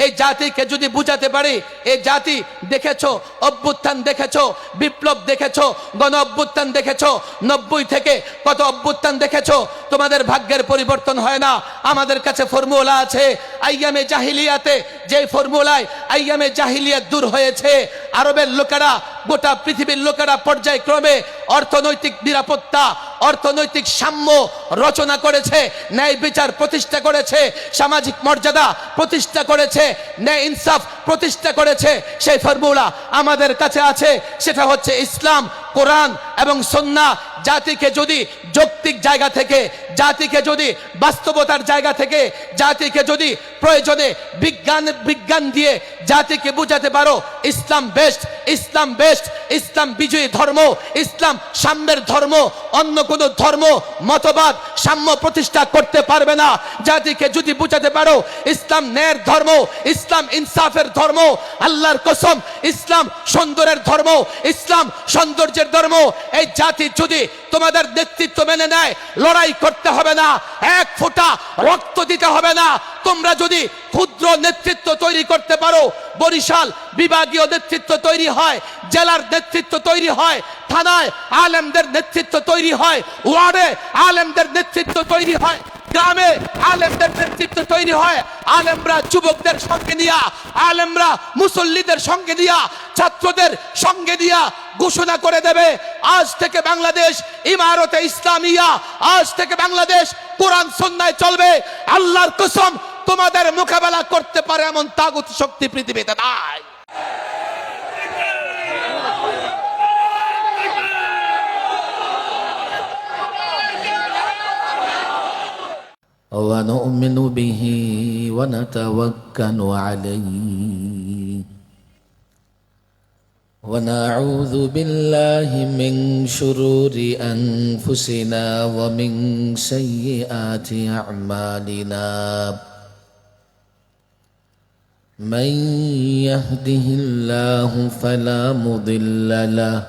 এই জাতিকে যদি বুঝাতে পারি, এই জাতি দেখেছো, অভ্যুত্থান দেখেছো, বিপ্লব দেখেছো, গণ অভ্যুত্থান দেখেছো, 90 থেকে কত অভ্যুত্থান দেখেছো, তোমাদের ভাগ্যের পরিবর্তন হয় না। আমাদের কাছে ফর্মুলা আছে, আইয়ামে জাহিলিয়াতে যে ফর্মুলায় আইয়ামে জাহিলিয়াত দূর হয়েছে, আরবের লোকেরা, গোটা পৃথিবীর লোকেরা পর্যায়ক্রমে অর্থনৈতিক নিরাপত্তা, অর্থনৈতিক সাম্য রচনা করেছে, ন্যায় বিচার প্রতিষ্ঠা করেছে, সামাজিক মর্যাদা প্রতিষ্ঠা করেছে, ন্যায় ইনসাফ প্রতিষ্ঠা করেছে। সেই ফর্মুলা আমাদের কাছে আছে, সেটা হচ্ছে ইসলাম, কোরআন এবং সুন্নাহ। জাতিকে যদি যৌক্তিক জায়গা থেকে, জাতিকে যদি বাস্তবতার জায়গা থেকে, জাতিকে যদি প্রয়োজনে বিজ্ঞান দিয়ে জাতিকে বুঝাতে পারো ইসলাম বেস্ট, ইসলাম বেস্ট, ইসলাম বিজয়ী ধর্ম, ইসলাম সাম্যের ধর্ম, অন্য কোন ধর্ম মতবাদ সাম্য প্রতিষ্ঠা করতে পারবে না। জাতিকে যদি বুঝাতে পারো ইসলাম ন্যায়ের ধর্ম, ইসলাম ইনসাফের ধর্ম, আল্লাহর কসম ইসলাম সুন্দরের ধর্ম, ইসলাম সৌন্দর্যের ধর্ম, এই জাতি যদি তোমাদের নেতৃত্ব মেনে নেয়, লড়াই করতে হবে না, এক ফোঁটা রক্ত দিতে হবে না। তোমরা যদি ক্ষুদ্র নেতৃত্ব তৈরি করতে পারো, বরিশাল বিভাগীয় নেতৃত্ব তৈরি হয়, জেলার নেতৃত্ব তৈরি হয়, থানায় আলেমদের নেতৃত্ব তৈরি হয়, ওয়ার্ডে আলেমদের নেতৃত্ব তৈরি হয়, গ্রামে আলেমদের নেতৃত্ব তৈরি হয়। আলেমরা যুবকদের সঙ্গে নিয়া, আলেমরা মুসল্লিদের সঙ্গে দিয়া, ছাত্রদের সঙ্গে দিয়া ঘোষণা করে দেবে, আজ থেকে বাংলাদেশ ইমারতে ইসলামিয়া, আজ থেকে বাংলাদেশ কোরআন সুন্নাহয় চলবে। আল্লাহর কসম তোমাদের মোকাবেলা করতে পারে এমন তাগুত শক্তি পৃথিবীতে নাই। ونؤمن به ونتوكل عليه ونعوذ بالله من شرور أنفسنا ومن سيئات أعمالنا من يهده الله فلا مضل له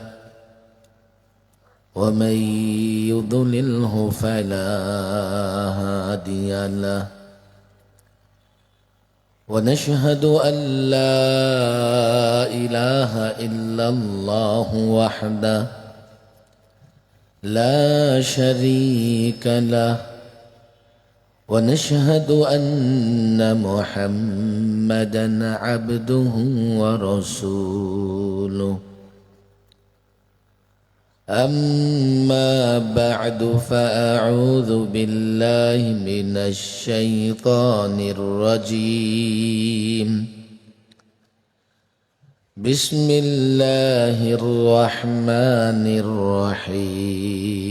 ومن يضلله فلا هادي له ونشهد أن لا إله إلا الله وحده لا شريك له ونشهد أن محمدا عبده ورسوله أما بعد فأعوذ بالله من الشيطان الرجيم بسم الله الرحمن الرحيم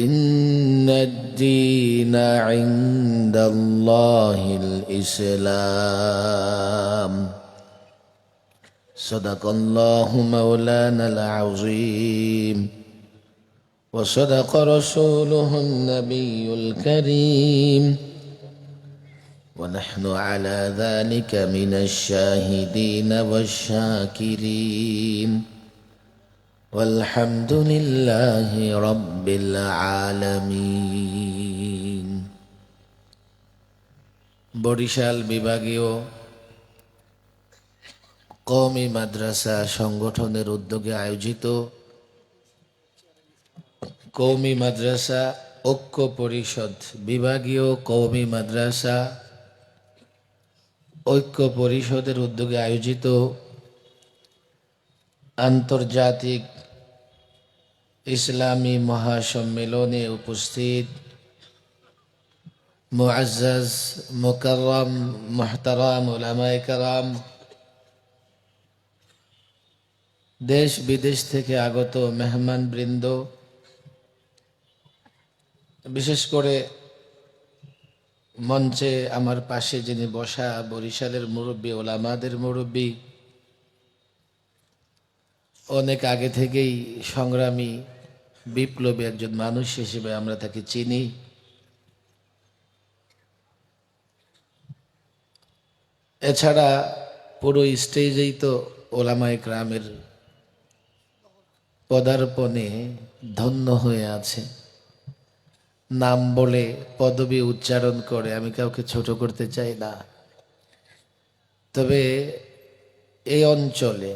إن الدين عند الله الإسلام صدق الله مولانا العظيم وصدق رسوله النبي الكريم ونحن على ذلك من الشاهدين والشاكرين والحمد لله رب العالمين বরিশাল বিভাগীয় কওমি মাদ্রাসা সংগঠনের উদ্যোগে আয়োজিত কওমি মাদ্রাসা ঐক্য পরিষদ, বিভাগীয় কওমি মাদ্রাসা ঐক্য পরিষদের উদ্যোগে আয়োজিত আন্তর্জাতিক ইসলামী মহাসম্মেলনে উপস্থিত মুআজ্জাজ মুকাররম মুহতারাম উলামায়ে কেরাম, দেশ বিদেশ থেকে আগত মেহমান বৃন্দ, বিশেষ করে মঞ্চে আমার পাশে যিনি বসা বরিশালের মুরব্বী, ওলামাদের মুরব্বী, অনেক আগে থেকেই সংগ্রামী বিপ্লবী একজন মানুষ হিসেবে আমরা তাকে চিনি। এছাড়া পুরো স্টেজেই তো ওলামায়ে কেরামের পদার্পণে ধন্য হয়ে আছে। নাম বলে পদবি উচ্চারণ করে আমি কাউকে ছোট করতে চাই না। তবে এই অঞ্চলে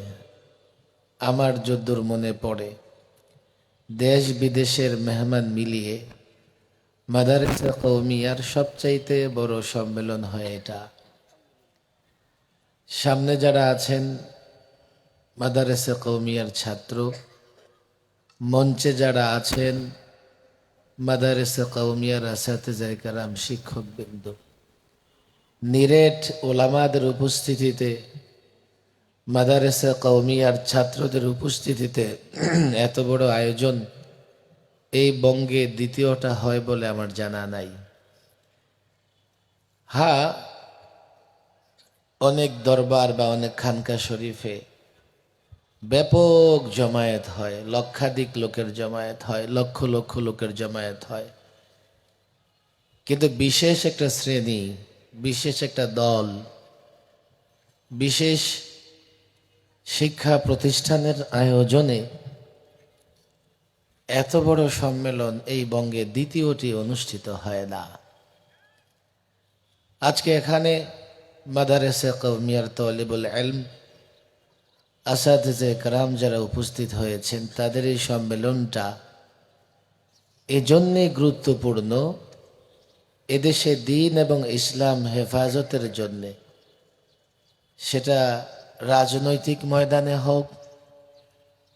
আমার যদ্দূর মনে পড়ে দেশ বিদেশের মেহমান মিলিয়ে মাদারিসে কওমিয়ার সবচাইতে বড় সম্মেলন হয় এটা। সামনে যারা আছেন মাদারিসে কওমিয়ার ছাত্র, মঞ্চে যারা আছেন মাদারিসে কওমিয়ার আসাতিজায়ে কেরাম, শিক্ষকবৃন্দ, নিরেট ওলামাদের উপস্থিতিতে, মাদারিসে কওমিয়ার ছাত্রদের উপস্থিতিতে এত বড় আয়োজন এই বঙ্গে দ্বিতীয়টা হয় বলে আমার জানা নাই। হ্যাঁ, অনেক দরবার বা অনেক খানকা শরীফে ব্যাপক জমায়েত হয়, লক্ষাধিক লোকের জমায়েত হয়, লক্ষ লক্ষ লোকের জমায়েত হয়। কিন্তু বিশেষ একটা শ্রেণী, বিশেষ একটা দল, বিশেষ শিক্ষা প্রতিষ্ঠানের আয়োজনে এত বড় সম্মেলন এই বঙ্গে দ্বিতীয়টি অনুষ্ঠিত হয় না। আজকে এখানে মাদারিসে কওমিয়ার তালিবুল ইলম, আসাতিজায়ে কেরাম যারা উপস্থিত হয়েছেন তাদের এই সম্মেলনটা এজন্যে গুরুত্বপূর্ণ, এদেশে দ্বীন এবং ইসলাম হেফাজতের জন্যে, সেটা রাজনৈতিক ময়দানে হোক,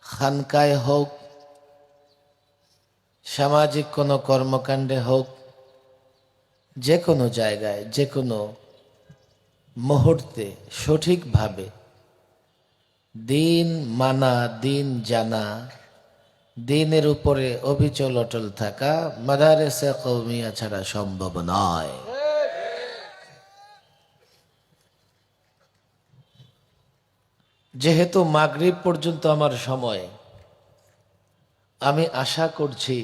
খানকায় হোক, সামাজিক কোনো কর্মকাণ্ডে হোক, যে কোনো জায়গায় যে কোনো মুহূর্তে সঠিকভাবে দিন মানা, দিন জানা, দিনের উপরে অবিচল অটল থাকা মাদারিসে কওমিয়া ছাড়া সম্ভব নয়। যেহেতু মাগরিব পর্যন্ত আমার সময়, আমি আশা করছি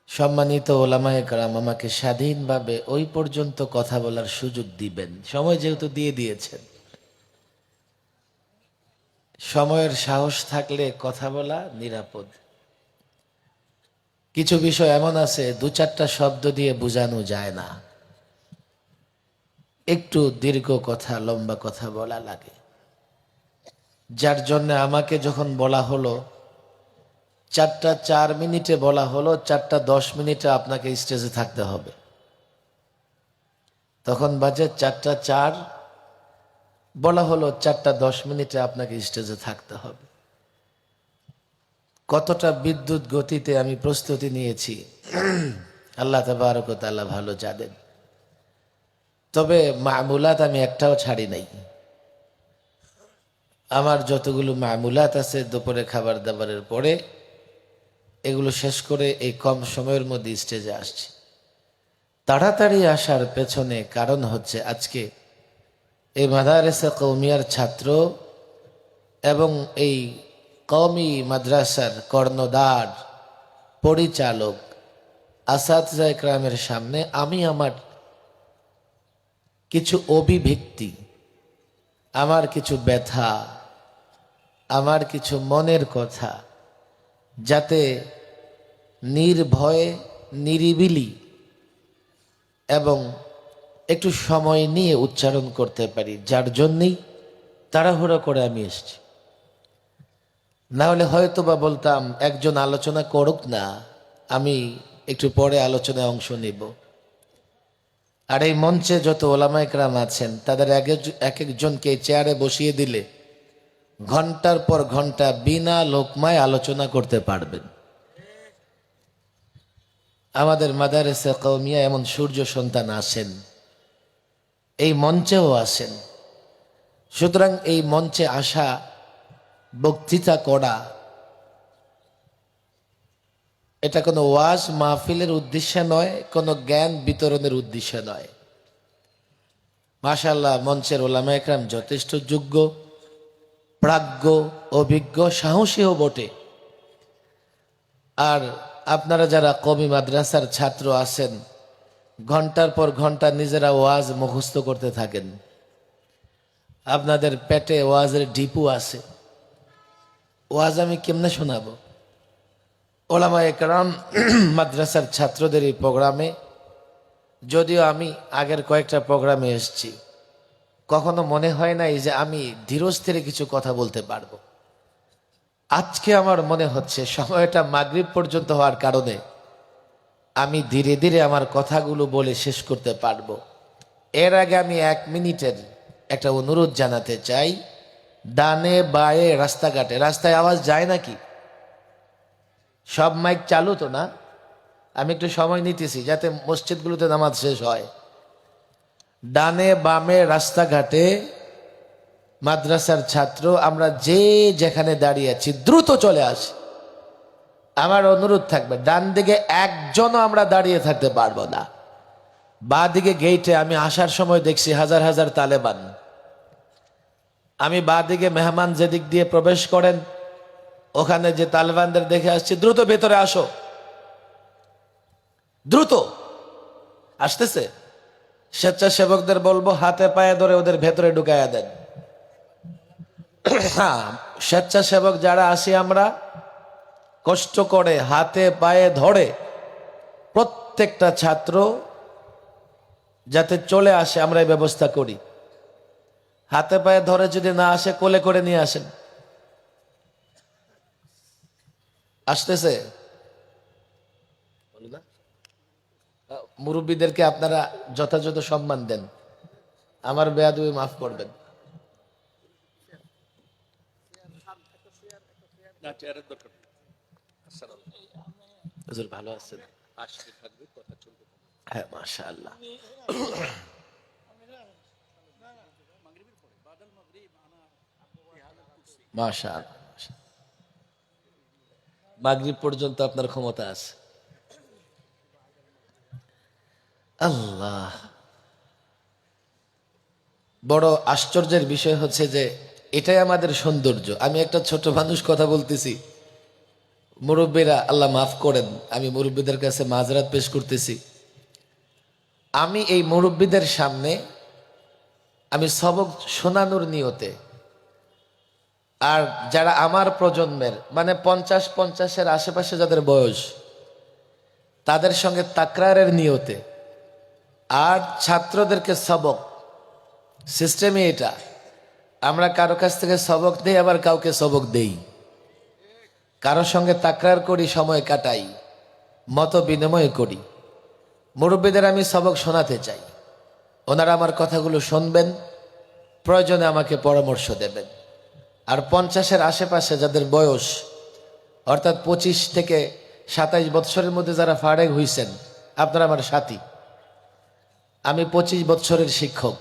সম্মানিত ওলামায়ে কেরাম আমাকে স্বাধীনভাবে ওই পর্যন্ত কথা বলার সুযোগ দিবেন। সময় যেহেতু দিয়ে দিয়েছেন, সময়ের সাহস থাকলে কথা বলা নিরাপদ। কিছু বিষয় এমন আছে দু চারটা শব্দ দিয়ে বোঝানো যায় না, একটু দীর্ঘ কথা, লম্বা কথা বলা লাগে। যার জন্য আমাকে যখন বলা হলো 4টা 4 মিনিটে বলা হলো 4টা 10 মিনিটে আপনাকে স্টেজে থাকতে হবে, তখন বাজে 4টা 4, বলা হলো 4টা 10 মিনিটে আপনাকে স্টেজে থাকতে হবে। কতটা বিদ্যুৎ গতিতে আমি প্রস্তুতি নিয়েছি আল্লাহ তাবারক ওয়া তাআলা ভালো জানেন। তবে মামুলাত আমি একটাও ছাড়ি নাই। আমার যতগুলো মামুলাত আছে দুপুরে খাবার দাবারের পরে, এগুলো শেষ করে এই কম সময়ের মধ্যে স্টেজে আসছি। তাড়াতাড়ি আসার পেছনে কারণ হচ্ছে আজকে এই মাদারিসে কওমিয়ার ছাত্র এবং এই কওমি মাদ্রাসার কর্ণধার, পরিচালক, আসাতিজায়ে কেরামের সামনে আমি আমার কিছু অভিব্যক্তি, আমার কিছু ব্যথা, আমার কিছু মনের কথা যাতে নির্ভয়ে, নিরিবিলি এবং একটু সময় নিয়ে উচ্চারণ করতে পারি, যার জন্যই তাড়াহুড়ো করে আমি এসেছি। না হলে হয়তো বা বলতাম একজন আলোচনা করুক না, আমি একটু পরে আলোচনায় অংশ নিব। আর এই মঞ্চে যত ওলামায়ে কেরাম আছেন তাদের এক একজনকে চেয়ারে বসিয়ে দিলে ঘন্টার পর ঘন্টা বিনা লোকমায় আলোচনা করতে পারবেন। আমাদের মাদারিসে কওমিয়া এমন সূর্য সন্তান আছেন, এই মঞ্চেও আছেন। সুতরাং এই মঞ্চে আসা, বক্তৃতা করা, এটা কোনো ওয়াজ মাহফিলের উদ্দেশ্যে নয়, কোনো জ্ঞান বিতরণের উদ্দেশ্যে নয়। মাশাআল্লাহ, মঞ্চের ওলামায়ে কেরাম যথেষ্ট যোগ্য, প্রাজ্ঞ, অভিজ্ঞ, সাহসীও বটে। আর আপনারা যারা কওমি মাদ্রাসার ছাত্র আছেন, ঘন্টার পর ঘন্টা নিজেরা ওয়াজ মুখস্থ করতে থাকেন। আপনাদের পেটে ওয়াজের ডিপু আছে, ওয়াজ আমি কেমনে শোনাবো? ওলামায়ে কেরাম মাদ্রাসার ছাত্রদের এই প্রোগ্রামে, যদিও আমি আগের কয়েকটা প্রোগ্রামে এসেছি, কখনো মনে হয় নাই যে আমি ধীরস্থিরে কিছু কথা বলতে পারবো। আজকে আমার মনে হচ্ছে সময়টা মাগরিব পর্যন্ত হওয়ার কারণে আমি ধীরে ধীরে আমার কথাগুলো বলে শেষ করতে পারবো। এর আগে আমি 1 মিনিটের একটা অনুরোধ জানাতে চাই। ডানে বায়ে রাস্তাঘাটে, রাস্তায় আওয়াজ যায় নাকি? সব মাইক চালু তো না? আমি একটু সময় নিতেছি যাতে মসজিদগুলোতে নামাজ শেষ হয়। ডানে বামে রাস্তাঘাটে মাদ্রাসার ছাত্র আমরা যে যেখানে দাঁড়িয়ে আছি দ্রুত চলে আসি। আমার অনুরোধ থাকবে, ডান দিকে একজনও আমরা দাঁড়িয়ে থাকতে পারবো না। বাঁ দিকে গেইটে আমি আসার সময় দেখছি হাজার হাজার তালেবান। আমি বাঁ দিকে মেহমান যেদিক দিয়ে প্রবেশ করেন ওখানে যে তালেবানদের দেখে আসছি, দ্রুত ভেতরে আসো, দ্রুত আসতেছে। স্বেচ্ছাসেবকদের বলবো হাতে পায়ে ধরে ওদের ভেতরে ঢুকাইয়া দেন। হ্যাঁ, স্বেচ্ছাসেবক যারা আছি আমরা কষ্ট করে হাতে পায়ে ধরে প্রত্যেকটা ছাত্র যাতে চলে আসে আমরা এই ব্যবস্থা করি। হাতে পায়ে ধরে যদি না আসে কোলে করে নিয়ে আসেন। আসতেছে মুরব্বীদেরকে আপনারা যথাযথ সম্মান দেন, আমার বেয়াদবি মাফ করবেন। হুজুর ভালো আছেন? হ্যাঁ মাশাআল্লাহ। মাশাআল্লাহ, মাগরিব পর্যন্ত আপনার ক্ষমতা আছে। আল্লাহ, বড় আশ্চর্যের বিষয় হচ্ছে যে এটাই আমাদের সৌন্দর্য। আমি একটা ছোট মানুষ কথা বলতেছি, মুরব্বীরা আল্লাহ মাফ করেন, আমি মুরব্বীদের কাছে মাযরাত পেশ করতেছি। আমি এই মুরব্বীদের সামনে আমি সবক শোনানোর নিয়তে, আর যারা আমার প্রজন্মের মানে 50-50-এর আশেপাশে যাদের বয়স, তাদের সঙ্গে তাকরারের নিয়তে, আর ছাত্রদেরকে সবক, সিস্টেমই এটা। আমরা কারো কাছ থেকে সবক দেই, আবার কাউকে সবক দেই, কারোর সঙ্গে তাকরার করি, সময় কাটাই, মত বিনিময় করি। মুরব্বীদের আমি সবক শোনাতে চাই, ওনারা আমার কথাগুলো শুনবেন, প্রয়োজনে আমাকে পরামর্শ দেবেন। আর 50-এর আশেপাশে যাদের বয়স, অর্থাৎ 25 থেকে 27 বৎসরের মধ্যে যারা ফারেগ হইছেন, আপনারা আমার সাথী। আমি 25 বৎসরের শিক্ষক,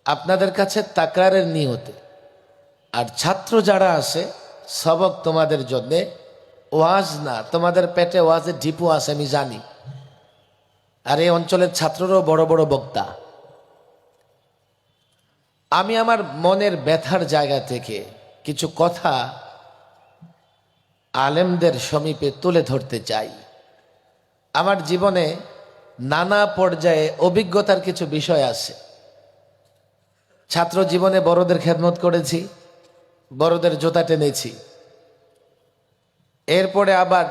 আপনাদের কাছে তাকরারের নিয়তে। আর ছাত্র যারা আছে, সবক তোমাদের জন্যে, ওয়াজ না, তোমাদের পেটে ওয়াজের ঢিপু আছে আমি জানি। আর এই অঞ্চলের ছাত্ররাও বড় বড় বক্তা। আমি আমার মনের ব্যথার জায়গা থেকে কিছু কথা আলেমদের সমীপে তুলে ধরতে চাই। আমার জীবনে নানা পর্যায়ে অভিজ্ঞতার কিছু বিষয় আছে। ছাত্র জীবনে বড়দের খেদমত করেছি, বড়দের জোতা টেনেছি, এরপরে আবার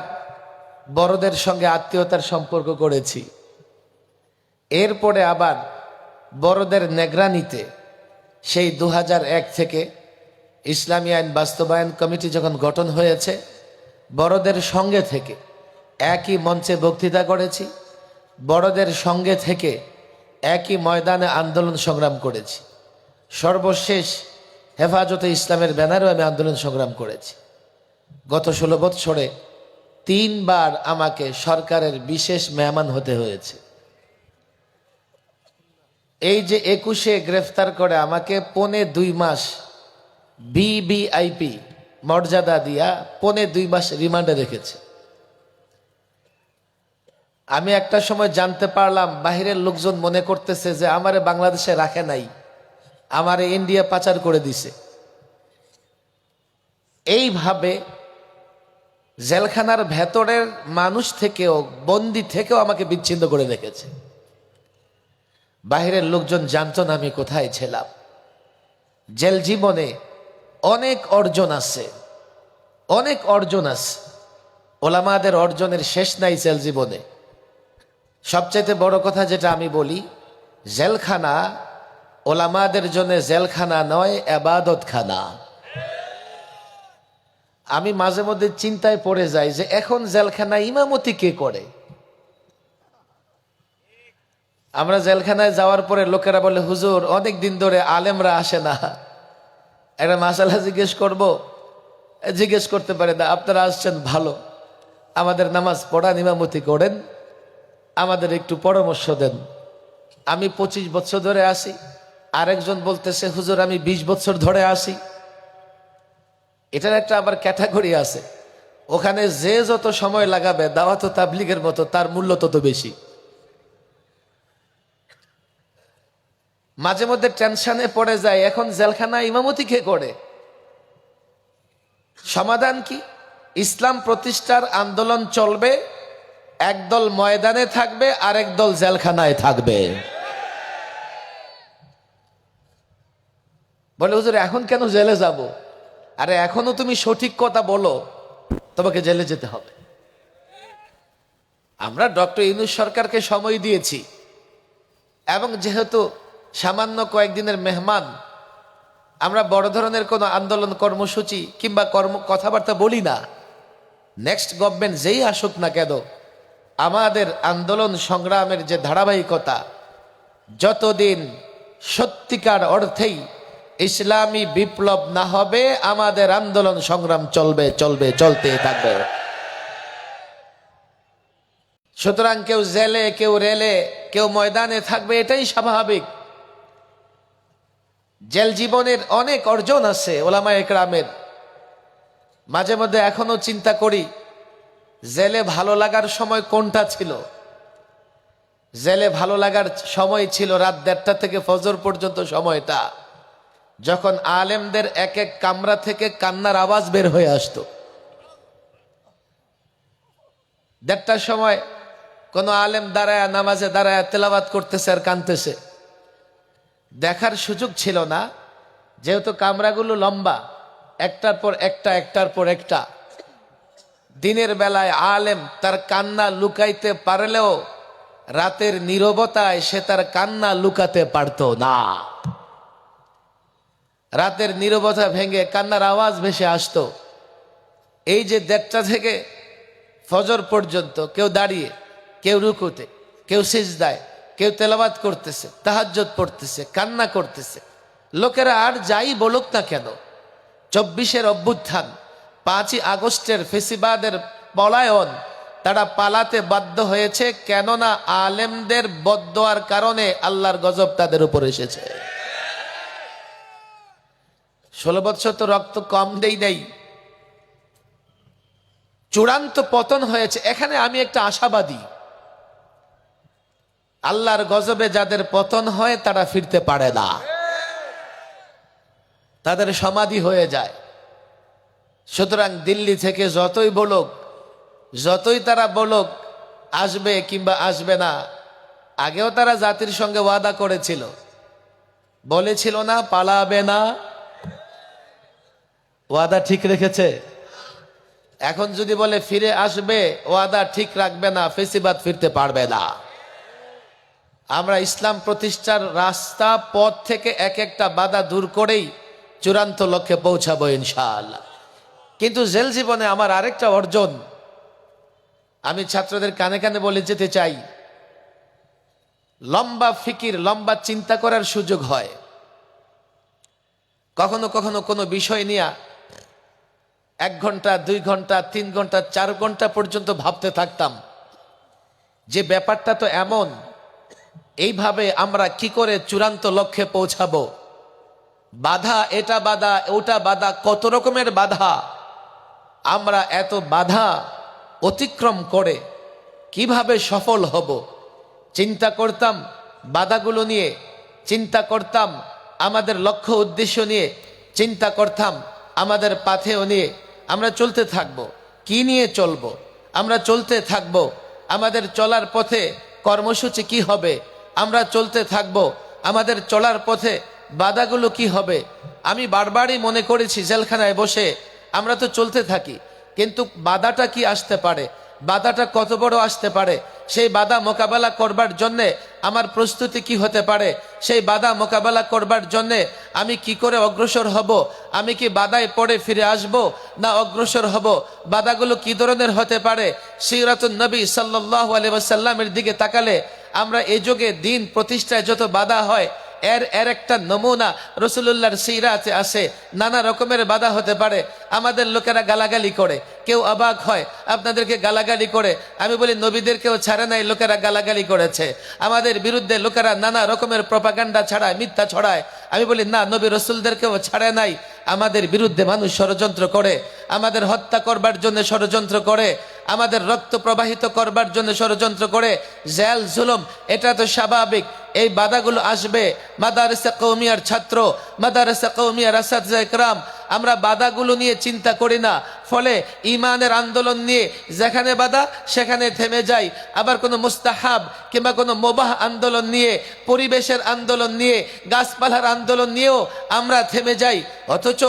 বড়দের সঙ্গে আত্মীয়তার সম্পর্ক করেছি, এরপরে আবার বড়দের নেগরানিতে সেই 2001 থেকে ইসলামী আইন বাস্তবায়ন কমিটি যখন গঠন হয়েছে, বড়দের সঙ্গে থেকে একই মঞ্চে বক্তৃতা করেছি, বড়দের সঙ্গে থেকে একই ময়দানে আন্দোলন সংগ্রাম করেছি। সর্বশেষ হেফাজতে ইসলামের ব্যানারেও আমি আন্দোলন সংগ্রাম করেছি। গত 16 বৎসরে 3 বার আমাকে সরকারের বিশেষ মেহমান হতে হয়েছে। এই যে 21-এ গ্রেফতার করে আমাকে 1.5 মাস ভিভিআইপি মর্যাদা দিয়া 1.5 মাস রিমান্ডে রেখেছে। আমি একটা সময় জানতে পারলাম বাহিরের লোকজন মনে করতেছে যে আমারে বাংলাদেশে রাখে নাই, আমারে ইন্ডিয়া পাচার করে দিছে। এইভাবে জেলখানার ভেতরের মানুষ থেকেও, বন্দি থেকেও আমাকে বিচ্ছিন্ন করে রেখেছে। বাহিরের লোকজন জানতো না আমি কোথায় ছিলাম। জেল জীবনে অনেক অর্জন আছে, অনেক অর্জন আছে। ওলামাদের অর্জনের শেষ নাই জেল জীবনে। সবচাইতে বড় কথা যেটা আমি বলি, জেলখানা ওলামাদের জন্য জেলখানা নয়, এবাদতখানা। আমি মাঝে মধ্যে চিন্তায় পড়ে যাই যে এখন জেলখানা ইমামতি কে করে। আমরা জেলখানায় যাওয়ার পরে লোকেরা বলে, হুজুর অনেক দিন ধরে আলেমরা আসে না, একটা মাসালা জিজ্ঞেস করব। জিজ্ঞেস করতে পারে না, আপনারা আসছেন ভালো, আমাদের নামাজ পড়ান, ইমামতি করেন, আমাদের একটু পরামর্শ দেন। আমি 25 বছর ধরে আসি, আরেকজন বলতেছে হুজুর আমি 20 বছর ধরে আসি। এটার একটা আবার ক্যাটাগরি আছে, ওখানে যে যত সময় লাগাবে দাওয়াত ও তাবলীগের মতো, তার মূল্য তত বেশি। মাঝে মধ্যে টেনশনে পড়ে যায়, এখন জেলখানা ইমামতি কে করে? সমাধান কি? ইসলাম প্রতিষ্ঠার আন্দোলন চলবে, একদল ময়দানে থাকবে আর একদল জেলখানায় থাকবে। বলে হুজুর এখন কেন জেলে যাব? আরে এখনো তুমি সঠিক কথা বলো, তোমাকে জেলে যেতে হবে। আমরা ডক্টর ইউনূস সরকারকে সময় দিয়েছি, এবং যেহেতু সামান্য কয়েকদিনের মেহমান, আমরা বড় ধরনের কোনো আন্দোলন কর্মসূচি কিংবা কথাবার্তা বলি না। নেক্সট গভর্নমেন্ট যেই আসুক না কেন, আমাদের আন্দোলন সংগ্রামের যে ধারাবাহিকতা, যতদিন সত্যিকার অর্থেই ইসলামী বিপ্লব না হবে, আমাদের আন্দোলন সংগ্রাম চলবে, চলবে, চলতে থাকবে। সুতরাং কেউ জেলে, কেউ রেলে, কেউ ময়দানে থাকবে, এটাই স্বাভাবিক। জেল জীবনের অনেক অর্জন আছে ওলামা একরামের। মাঝে মধ্যে এখনো চিন্তা করি, জেলে ভালো লাগার সময় কোনটা ছিল? জেলে ভালো লাগার সময় ছিল রাত 1:30 থেকে ফজর পর্যন্ত সময়টা, যখন আলেমদের এক এক কামরা থেকে কান্নার আওয়াজ বের হয়ে আসতো। 1:30টার সময় কোন আলেম দাঁড়ায়, নামাজে দাঁড়ায় তেলাওয়াত করতেছে আর কাঁদতেছে। দেখার সুযোগ ছিল না, যেহেতু কামরাগুলো লম্বা, একটার পর একটা, একটার পর একটা। দিনের বেলায় আলেম তার কান্না লুকাইতে পারলেও রাতের নীরবতায় সে তার কান্না লুকাতে পারতো না। রাতের নীরবতা ভেঙে কান্নার আওয়াজ ভেসে আসতো। এই যে 1:30টা থেকে ফজর পর্যন্ত কেউ দাঁড়িয়ে, কেউ রুকুতে, কেউ সিজদায়, কেউ তেলাওয়াত করতেছে, তাহাজ্জুদ পড়তেছে, কান্না করতেছে। লোকেরা আর যাই বলুক না কেন, 24-এর অভ্যুত্থান, 5ই আগস্টের ফেসিবাদের পলায়ন, তারা পালাতে বাধ্য হয়েছে, কেননা আলেমদের বদদোয়ার কারণে আল্লাহর গজব তাদের উপর এসেছে। 16 বছর তো রক্ত কম দেই নাই, চূড়ান্ত পতন হয়েছে। এখানে আমি একটা আশাবাদী, আল্লাহর গজবে যাদের পতন হয় তারা ফিরতে পারে না, তাদের সমাধি হয়ে যায়। সুতরাং দিল্লি থেকে যতই বলুক, যতই তারা বলুক আসবে কিংবা আসবে না, আগেও তারা জাতির সঙ্গে ওয়াদা করেছিল, বলেছিল না পালাবে না, ওয়াদা ঠিক রেখেছে। এখন যদি বলে ফিরে আসবে, ওয়াদা ঠিক রাখবে না, ফেসিবাদ ফিরতে পারবে না। আমরা ইসলাম প্রতিষ্ঠার রাস্তা, পথ থেকে এক একটা বাধা দূর করেই চূড়ান্ত লক্ষ্যে পৌঁছাবো ইনশাআল্লাহ। কিন্তু জেল জীবনে আমার আরেকটা অর্জন আমি ছাত্রদের কানে কানে বলে যেতে চাই। লম্বা ফিকির, লম্বা চিন্তা করার সুযোগ হয়। কখনো কখনো কোনো বিষয় নিয়ে 1 ঘন্টা, 2 ঘন্টা, 3 ঘন্টা, 4 ঘন্টা পর্যন্ত ভাবতে থাকতাম যে ব্যাপারটা তো এমন, এইভাবে আমরা কি করে চূড়ান্ত লক্ষ্যে পৌঁছাবো। বাধা, এটা বাধা, ওটা বাধা, কত রকমের বাধা। আমরা এত বাধা অতিক্রম করে কিভাবে সফল হব চিন্তা করতাম। বাধাগুলো নিয়ে চিন্তা করতাম, আমাদের লক্ষ্য উদ্দেশ্য নিয়ে চিন্তা করতাম, আমাদের পাথেও নিয়ে আমরা চলতে থাকব। কি নিয়ে চলব? আমরা চলতে থাকব আমাদের চলার পথে কর্মসূচি কি হবে, আমরা চলতে থাকব আমাদের চলার পথে বাধাগুলো কি হবে। আমি বারবারই মনে করেছি, জেলখানায় বসে আমরা তো চলতে থাকি, কিন্তু বাধাটা কি আসতে পারে, বাধাটা কত বড় আসতে পারে, সেই বাধা মোকাবেলা করবার জন্যে আমার প্রস্তুতি কি হতে পারে, সেই বাধা মোকাবেলা করবার জন্যে আমি কি করে অগ্রসর হব, আমি কি বাধায় পড়ে ফিরে আসব না অগ্রসর হব, বাধাগুলো কি ধরনের হতে পারে। সিরাতুন নবী সাল্লাল্লাহু আলাইহি ওয়াসাল্লামের দিকে তাকালে আমরা এই যুগে দিন প্রতিষ্ঠায় যত বাধা হয় এর একটা নমুনা রাসূলুল্লাহর সিরাতে আছে। নানা রকমের বাধা হতে পারে। আমাদের লোকেরা গালাগালি করে, কেউ অবাক হয় আপনাদেরকে গালাগালি করে, আমি বলি নবীদেরকেও ছাড়ে নাই, লোকেরা গালাগালি করেছে। আমাদের বিরুদ্ধে লোকেরা নানা রকমের প্রপাগান্ডা ছড়ায়, মিথ্যা ছড়ায়, আমি বলি না, নবী রাসূলদেরকেও ছাড়ে নাই। আমাদের বিরুদ্ধে মানুষ ষড়যন্ত্র করে, আমাদের হত্যা করবার জন্য ষড়যন্ত্র করে, আমাদের রক্ত প্রবাহিত করবার জন্য ষড়যন্ত্র করে, জেল জুলুম, এটা তো স্বাভাবিক। এই বাধাগুলো আসবে। মাদারিসে কওমিয়ার ছাত্র, মাদারিসে কওমিয়ার আসাতিজা ইকরাম, আমরা বাধাগুলো নিয়ে চিন্তা করি না। ফলে ইমানের আন্দোলন নিয়ে যেখানে বাধা সেখানে থেমে যাই। আবার কোনো মুস্তাহাব কিংবা কোনো মুবাহ আন্দোলন নিয়ে, পরিবেশের আন্দোলন নিয়ে, গাছপালার আন্দোলন নিয়েও আমরা থেমে যাই। অথচ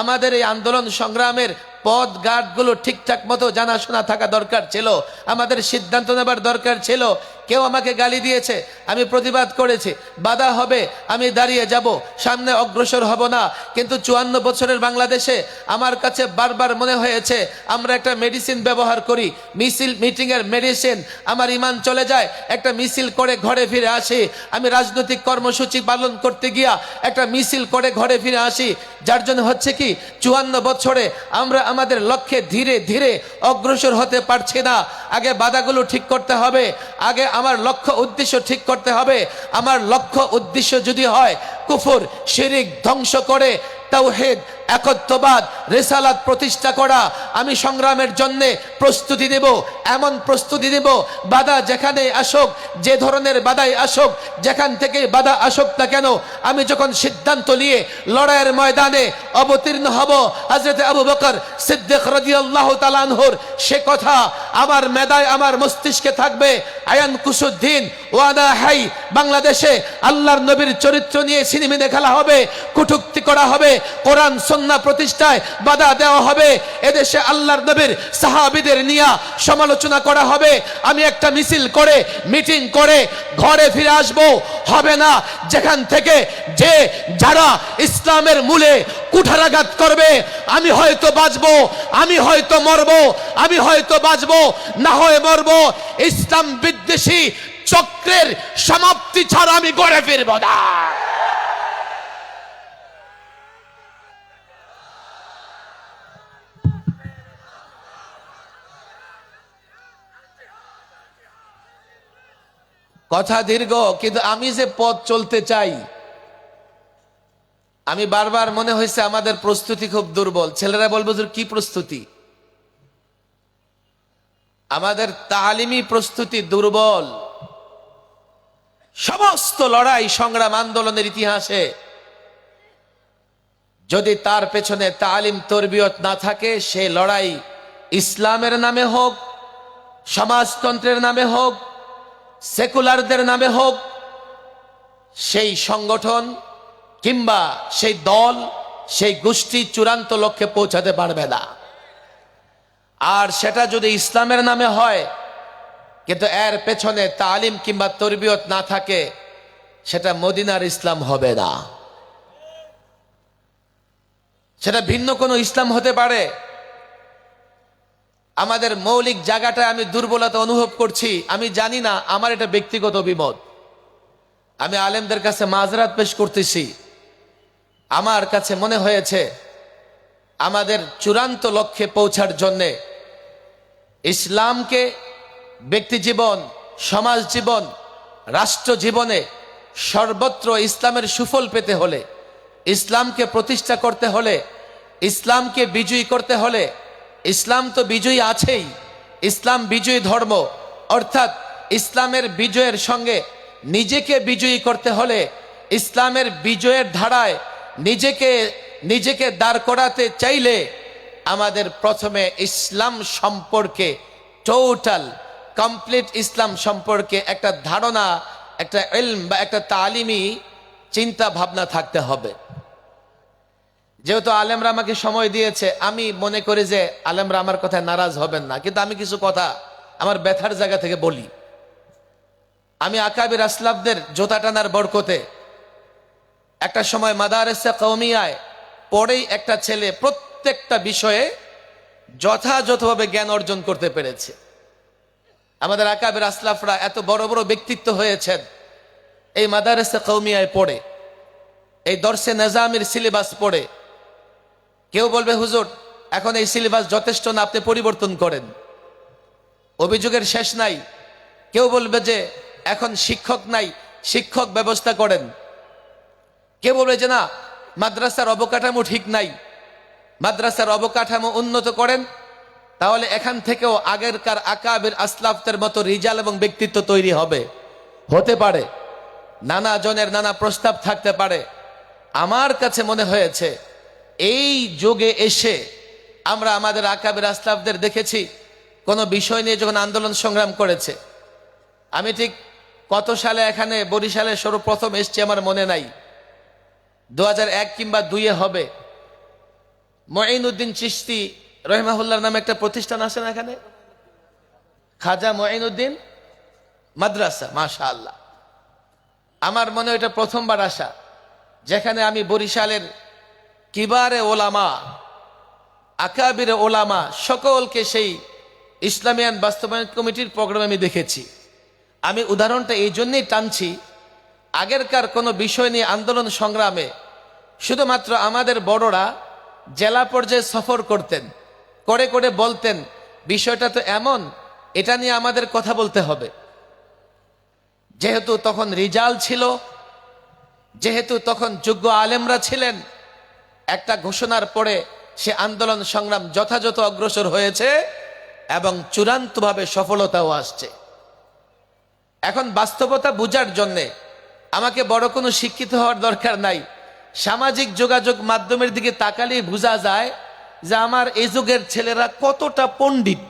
আমাদের এই আন্দোলন সংগ্রামের পথ ঘাটগুলো ঠিকঠাক মতো জানাশোনা থাকা দরকার ছিল, আমাদের সিদ্ধান্ত নেবার দরকার ছিল। কেউ আমাকে গালি দিয়েছে, আমি প্রতিবাদ করেছি, বাধা হবে, আমি দাঁড়িয়ে যাব, সামনে অগ্রসর হব না। কিন্তু 54 বছরের বাংলাদেশে আমার কাছে বারবার মনে হয়েছে আমরা একটা মেডিসিন ব্যবহার করি, মিছিল মিটিংয়ের মেডিসিন। আমার ইমান চলে যায়, একটা মিছিল করে ঘরে ফিরে আসি। আমি রাজনৈতিক কর্মসূচি পালন করতে গিয়া একটা মিছিল করে ঘরে ফিরে আসি। যার জন্য হচ্ছে কি 54 বছরে আমরা আমাদের লক্ষ্যে ধীরে ধীরে অগ্রসর হতে পারছি না। আগে বাধাগুলো ঠিক করতে হবে, আগে আমার লক্ষ্য উদ্দেশ্য ঠিক করতে হবে। আমার লক্ষ্য উদ্দেশ্য যদি হয় কুফর শিরিক ধ্বংস করে তাওহীদ একত্ববাদ রিসালাত প্রতিষ্ঠা করা, আমি সংগ্রামের জন্য প্রস্তুতি নেব, এমন প্রস্তুতি নেব বাধা যেখানে আসুক, যে ধরনের বাধাই আসুক, যেখান থেকে বাধা আসুক না কেন, আমি যখন সিদ্ধান্ত নিয়ে লড়াইয়ের ময়দানে অবতীর্ণ হব, হযরত আবু বকর সিদ্দিক রাদিয়াল্লাহু তাআলা আনহুর সে কথা আমার মেধায়, আমার মস্তিষ্কে থাকবে। আয়ান কুসুদ্দিন ওয়াদা হাই, বাংলাদেশে আল্লাহর নবীর চরিত্র নিয়ে সিনেমা খেলা হবে, কটূক্তি করা হবে, কোরআন সুন্নাহ প্রতিষ্ঠায় বাধা দেওয়া হবে, এদেশে আল্লাহর নবীর সাহাবীদের নিয়ে সমালোচনা করা হবে। আমি একটা মিছিল করে মিটিং করে ঘরে ফিরে আসব, হবে না। যেখান থেকে যারা ইসলামের মূলে কুঠারাঘাত করবে, আমি হয়তো বাঁচবো, আমি হয়তো মরবো, আমি হয়তো বাঁচবো, না হয় মরবো। ইসলাম বিদ্বেষী চক্রের সমাপ্তি ছাড়া আমি ঘরে ফিরবো না। কথা দীর্ঘ, কিন্তু আমি যে পথ চলতে চাই, আমি বারবার মনে হয়েছে আমাদের প্রস্তুতি খুব দুর্বল। ছেলেরা বলবো যে কি প্রস্তুতি? আমাদের তালিমি প্রস্তুতি দুর্বল। সমস্ত লড়াই সংগ্রাম আন্দোলনের ইতিহাসে যদি তার পেছনে তালিম তরবিয়ত না থাকে, সে লড়াই ইসলামের নামে হোক, সমাজতন্ত্রের নামে হোক, সেকুলারদের নামে হোক, সেই সংগঠন কিংবা সেই দল, সেই গোষ্ঠী চূড়ান্ত লক্ষ্যে পৌঁছাতে পারবে না। আর সেটা যদি ইসলামের নামে হয় কিন্তু এর পেছনে তালিম কিংবা তরবিয়ত না থাকে, সেটা মদিনার ইসলাম হবে না, সেটা ভিন্ন কোনো ইসলাম হতে পারে। আমাদের মৌলিক জায়গাটা আমি দুর্বলতা অনুভব করছি। আমি জানি না, আমার এটা ব্যক্তিগত অভিমত, আমি আলেমদের কাছে মাযরাত পেশ করতেছি। আমার কাছে মনে হয়েছে আমাদের চূড়ান্ত লক্ষ্যে পৌঁছার জন্যে ইসলামকে ব্যক্তি জীবন, সমাজ জীবন, রাষ্ট্র জীবনে সর্বত্র ইসলামের সুফল পেতে হলে, ইসলামকে প্রতিষ্ঠা করতে হলে, ইসলামকে বিজয়ী করতে হলে, ইসলাম তো বিজয়ী আছেই, ইসলাম বিজয়ী ধর্ম, অর্থাৎ ইসলামের বিজয়ের সঙ্গে নিজেকে বিজয়ী করতে হলে, ইসলামের বিজয়ের ধারায় নিজেকে দাঁড় করাতে চাইলে আমাদের প্রথমে ইসলাম সম্পর্কে, টোটাল কমপ্লিট ইসলাম সম্পর্কে একটা ধারণা, একটা ইলম বা একটা তালিমি চিন্তা ভাবনা থাকতে হবে। যেহেতু আলেমরা আমাকে সময় দিয়েছে, আমি মনে করি যে আলেমরা আমার কথায় নারাজ হবেন না, কিন্তু আমি কিছু কথা আমার ব্যথার জায়গা থেকে বলি। আমি আকাবির আসলাফদের জোতা টানার বরকতে একটা সময় মাদারেসে কওমিয়ায় পড়েই একটা ছেলে প্রত্যেকটা বিষয়ে যথাযথভাবে জ্ঞান অর্জন করতে পেরেছে। আমাদের আকাবির আসলাফরা এত বড় বড় ব্যক্তিত্ব হয়েছেন এই মাদারেসে কওমিয়ায় পড়ে, এই দর্শে নিজামের সিলেবাস পড়ে। কেউ বলবে হুজুর এখন এই সিলেবাস যথেষ্ট না, আপনি পরিবর্তন করেন, অভিযোগের শেষ নাই। কেউ বলবে যে এখন শিক্ষক নাই, শিক্ষক ব্যবস্থা করেন। কেউ বলবে যে না, মাদ্রাসার অবকাঠামো ঠিক নাই, মাদ্রাসার অবকাঠামো উন্নত করেন, তাহলে এখান থেকেও আগেরকার আকাবির আসলাফদের মতো রিজাল এবং ব্যক্তিত্ব তৈরি হবে। হতে পারে, নানা জনের নানা প্রস্তাব থাকতে পারে। আমার কাছে মনে হয়েছে এই যুগে এসে আমরা আমাদের আকাবির আসলাফদের দেখেছি কোনো বিষয় নিয়ে যখন আন্দোলন সংগ্রাম করেছে। আমি ঠিক কত সালে এখানে বরিশালে সর্বপ্রথম এসছি আমার মনে নাই, 2001 কিংবা 2 হবে। মঈনুদ্দিন চিশতি রহিমাহুল্লাহর নামে একটা প্রতিষ্ঠান আছে না এখানে, খাজা মঈনুদ্দিন মাদ্রাসা, মাশাআল্লাহ। আমার মনে হয় এটা প্রথমবার আসা, যেখানে আমি বরিশালের কিবারে ওলামা, আকাবিরে ওলামা সকলকে সেই ইসলামিয়ান বাস্তবায়ন কমিটির প্রোগ্রামে আমি দেখেছি। আমি উদাহরণটা এই জন্যই টানছি, আগেরকার কোনো বিষয় নিয়ে আন্দোলন সংগ্রামে শুধুমাত্র আমাদের বড়রা জেলা পর্যায়ে সফর করতেন, করে করে বলতেন বিষয়টা তো এমন, এটা নিয়ে আমাদের কথা বলতে হবে। যেহেতু তখন রিজাল ছিল, যেহেতু তখন যোগ্য আলেমরা ছিলেন, একটা ঘোষণার পরে সে আন্দোলন সংগ্রাম যথাযথ অগ্রসর হয়েছে এবং চূড়ান্তভাবে সফলতাও আসছে। এখন বাস্তবতা বুঝার জন্যে আমাকে বড় কোনো শিক্ষিত হওয়ার দরকার নাই, সামাজিক যোগাযোগ মাধ্যমের দিকে তাকালেই বোঝা যায় যে আমার এই যুগের ছেলেরা কতটা পণ্ডিত,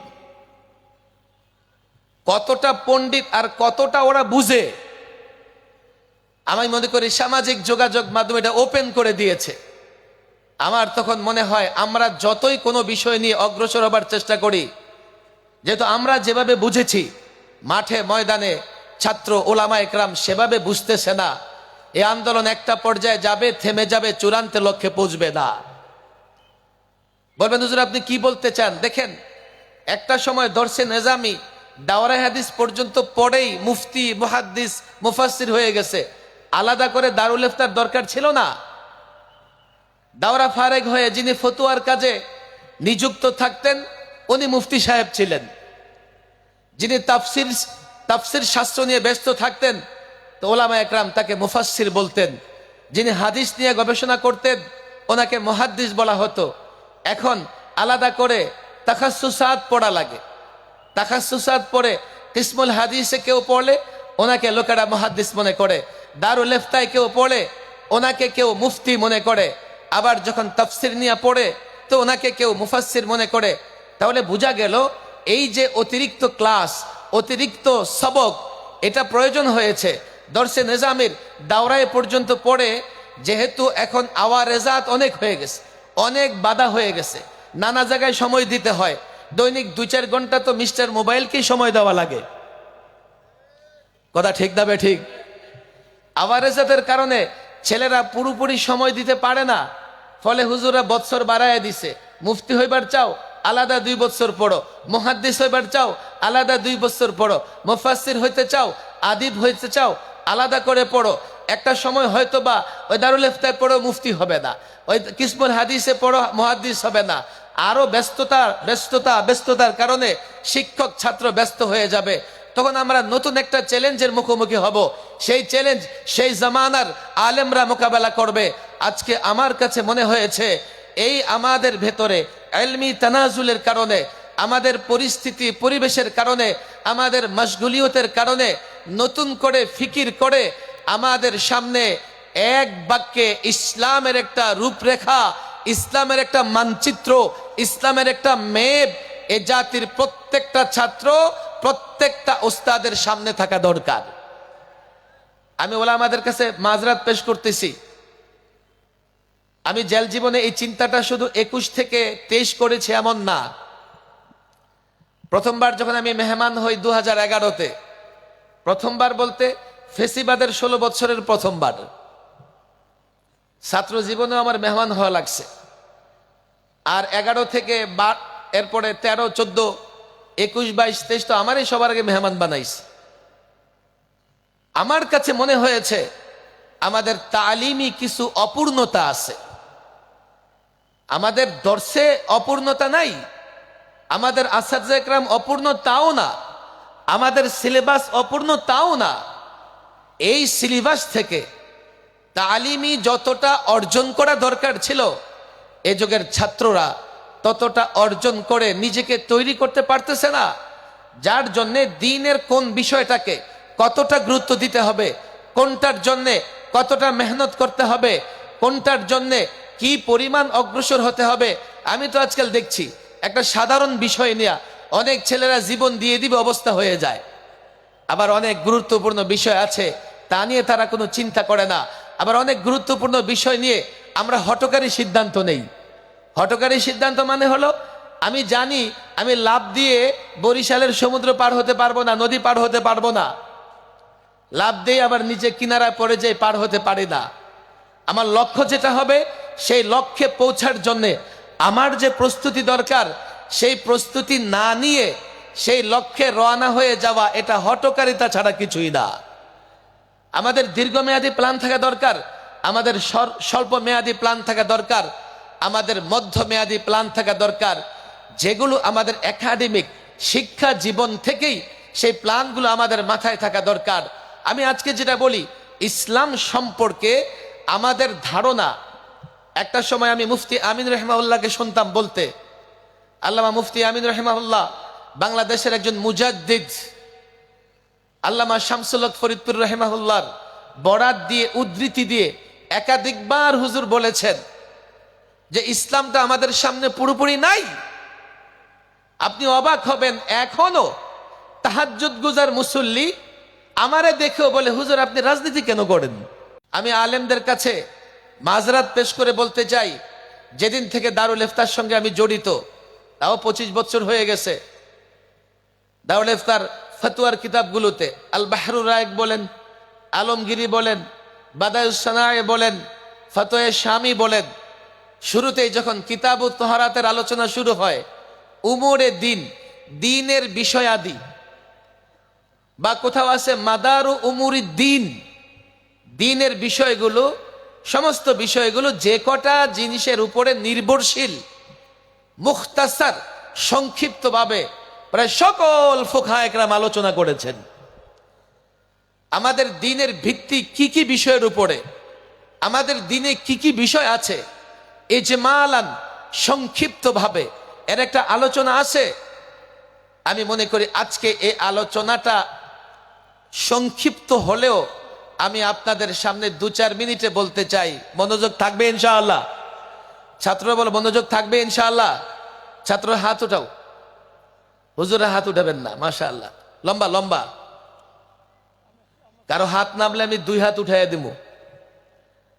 কতটা পণ্ডিত আর কতটা ওরা বুঝে। আমি মনে করি সামাজিক যোগাযোগ মাধ্যম এটা ওপেন করে দিয়েছে। আমার তখন মনে হয় আমরা যতই কোনো বিষয় নিয়ে অগ্রসর হবার চেষ্টা করি, যেহেতু আমরা যেভাবে বুঝেছি মাঠে ময়দানে ছাত্র ওলামা একরাম সেভাবে বুঝতেছে না, এই আন্দোলন একটা পর্যায়ে যাবে, থেমে যাবে, চূড়ান্ত লক্ষ্যে পৌঁছবে না। বলবেন হুজুর আপনি কি বলতে চান? দেখেন, একটা সময় দর্শে নিজামি দাওরা হাদিস পর্যন্ত পড়েই মুফতি, মুহাদ্দিস, মুফাসসির হয়ে গেছে। আলাদা করে দারুল ইফতার দরকার ছিল না। দাওরা ফারেক হয়ে যিনি ফতুয়ার কাজে নিযুক্ত থাকতেন উনি মুফতি সাহেব ছিলেন। যিনি তাফসির শাস্ত্র নিয়ে ব্যস্ত থাকতেন তো ওলামা একরাম তাকে মুফাসসির বলতেন। যিনি হাদিস নিয়ে গবেষণা করতেন ওনাকে মুহাদ্দিস বলা হতো। এখন আলাদা করে তাখাসসুসাত পড়া লাগে। তাখাসসুসাত পড়ে কিসমুল হাদিসে কেউ পড়লে ওনাকে লোকেরা মুহাদ্দিস মনে করে, দারুল ইফতায় কেউ পড়ে ওনাকে কেউ মুফতি মনে করে, আবার যখন তাফসির নিয়ে পড়ে তো ওনাকে কেউ মুফাসসির মনে করে। তাহলে বোঝা গেল এই যে অতিরিক্ত ক্লাস, অতিরিক্ত সবক, এটা প্রয়োজন হয়েছে। দর্শে নিজামের দাওরায় পর্যন্ত পড়ে, যেহেতু এখন আওয়ারেজাত অনেক হয়ে গেছে, অনেক বাধা হয়ে গেছে, নানা জায়গায় সময় দিতে হয়, দৈনিক 2-4 ঘন্টা তো মিস্টার মোবাইলকেই সময় দেওয়া লাগে। কথা ঠিক না বে ঠিক? আওয়ারেজাতের কারণে ছেলেরা পুরোপুরি সময় দিতে পারে না, ফলে হুজুরা বৎসর বাড়ায় দিছে। মুফতি হইবার চাও আলাদা 2 বছর পড়ো, মুহাদ্দিস হইবার চাও আলাদা 2 বছর পড়ো, মুফাসসির হইতে চাও, আদিব হইতে চাও আলাদা করে পড়ো। একটা সময় হয়তো বা ওই দারুল ইফতায় পড়ো মুফতি হবে না, ওই কিসমুল হাদিসে পড়ো মুহাদ্দিস হবে না। আরো ব্যস্ততার কারণে শিক্ষক ছাত্র ব্যস্ত হয়ে যাবে। তখন আমরা নতুন একটা চ্যালেঞ্জের মুখোমুখি হব। সেই চ্যালেঞ্জ সেই জামানার আলেমরা মোকাবেলা করবে। আজকে আমার কাছে মনে হয়েছে এই আমাদের ভেতরে ইলমি তানাজুলের কারণে, আমাদের পরিস্থিতি পরিবেশের কারণে, আমাদের মশগুলিয়তের কারণে নতুন করে ফিকির করে আমাদের সামনে এক বাক্যে ইসলামের একটা রূপরেখা, ইসলামের একটা মানচিত্র, ইসলামের একটা মেপ এ জাতির প্রত্যেকটা ছাত্র, প্রত্যেকটা ওস্তাদের সামনে থাকা দরকার। আমি ওলামাদের কাছে মাযরাত পেশ করতেছি, আমি জেল জীবনে এই চিন্তাটা শুধু 21 থেকে 23 করেছি এমন না। প্রথমবার যখন আমি মেহমান হই 2011-তে, প্রথমবার বলতে ফেসিবাদের 16 বছরের প্রথমবার, ছাত্র জীবনে আমার মেহমান হওয়া লাগছে। আর 11 থেকে এরপরে 13, 14, 21, 22, 23 তো আমারই সবার আগে মেহমান বানাইছে। আমার কাছে মনে হয়েছে আমাদের তালিমি কিছু অপূর্ণতা আছে। আমাদের দর্শে অপূর্ণতা নাই, আমাদের আসাদে একরাম অপূর্ণ তাও না, আমাদের সিলেবাস অপূর্ণ তাও না। এই সিলেবাস থেকে তালিমি যতটা অর্জন করা দরকার ছিল এ যুগের ছাত্ররা ততটা অর্জন করে নিজেকে তৈরি করতে পারতেছে না। যার জন্যে দ্বীনের কোন বিষয়টাকে কতটা গুরুত্ব দিতে হবে, কোনটার জন্যে কতটা মেহনত করতে হবে, কোনটার জন্যে কি পরিমাণ অগ্রসর হতে হবে। আমি তো আজকাল দেখছি একটা সাধারণ বিষয় নিয়ে অনেক ছেলেরা জীবন দিয়ে দিবে অবস্থা হয়ে যায়। আবার অনেক গুরুত্বপূর্ণ বিষয় আছে তা নিয়ে তারা কোনো চিন্তা করে না। আবার অনেক গুরুত্বপূর্ণ বিষয় নিয়ে আমরা হঠকারী সিদ্ধান্ত নেই। হঠকারী সিদ্ধান্ত মানে হলো আমি জানি আমি লাফ দিয়ে বরিশালের সমুদ্র পার হতে পারবো না, নদী পার হতে পারবো না, লাফ দিয়ে আবার নিচে কিনারায় পড়ে যেয়ে পার হতে পারি না। আমার লক্ষ্য যেটা হবে সেই লক্ষ্যে পৌঁছার জন্যে আমার যে প্রস্তুতি দরকার সেই প্রস্তুতি না নিয়ে সেই লক্ষ্যে রওনা হয়ে যাওয়া, এটা হঠকারিতা ছাড়া কিছুই না। আমাদের দীর্ঘমেয়াদী প্ল্যান থাকা দরকার, আমাদের স্বল্প মেয়াদী প্ল্যান থাকা দরকার, আমাদের মধ্যমেয়াদী প্ল্যান থাকা দরকার, যেগুলো আমাদের একাডেমিক শিক্ষা জীবন থেকেই সেই প্ল্যানগুলো আমাদের মাথায় থাকা দরকার। আমি আজকে যেটা বলি, ইসলাম সম্পর্কে আমাদের ধারণা, একটা সময় আমি মুফতি আমিন রহমাউল্লাহকে শুনতাম বলতে, আল্লামা মুফতি আমিন রহমাউল্লাহ বাংলাদেশের একজন মুজাদ্দিদ, আল্লামা শামসুল হক ফরিদপুর রহমাউল্লাহর বরাত দিয়ে উদ্ধৃতি দিয়ে একাধিকবার হুজুর বলেছেন যে ইসলামটা আমাদের সামনে পুরোপুরি নাই। আপনি অবাক হবেন, এখনো তাহাজ্জুদ গুজার মুসল্লি আমারে দেখেও বলে হুজুর আপনি রাজনীতি কেন করেন। আমি আলেমদের কাছে মাযরাত পেশ করে বলতে চাই, যেদিন থেকে দারুল ইফতার সঙ্গে আমি জড়িত, তাও 25 বছর হয়ে গেছে, দারুল ইফতার ফতোয়ার কিতাবগুলোতে আল বাহরুর রায়েক বলেন, আলমগিরি বলেন, বাদায়ুস সানায়ে বলেন, ফতোয়ে শামী বলেন, শুরুতেই যখন কিতাবুত তাহারাতের আলোচনা শুরু হয়, উমুরে দিন, দিনের বিষয়াদি, বা কোথাও আছে মাদারু উমুরি দিন, দিনের বিষয়গুলো, সমস্ত বিষয়গুলো যে কটা জিনিসের উপরে নির্ভরশীল, মুখতাসার সংক্ষিপ্তভাবে প্রায় সকল ফুকাহা একরাম আলোচনা করেছেন। আমাদের দিনের ভিত্তি কি কি বিষয়ের উপরে, আমাদের দিনে কি কি বিষয় আছে, ইজমালান সংক্ষিপ্তভাবে এর একটা আলোচনা আছে। আমি মনে করি আজকে এই আলোচনাটা সংক্ষিপ্ত হলেও আমি আপনাদের সামনে 2-4 মিনিটে বলতে চাই। মনোযোগ থাকবে ইনশাআল্লাহ? ছাত্ররা বলো মনোযোগ থাকবে ইনশাআল্লাহ? ছাত্র হাত উঠাও, হুজুরা হাত উঠাবেন না, মাশাআল্লাহ, লম্বা লম্বা। কারো হাত নামলে আমি 2 হাত উঠাইয়া দিব।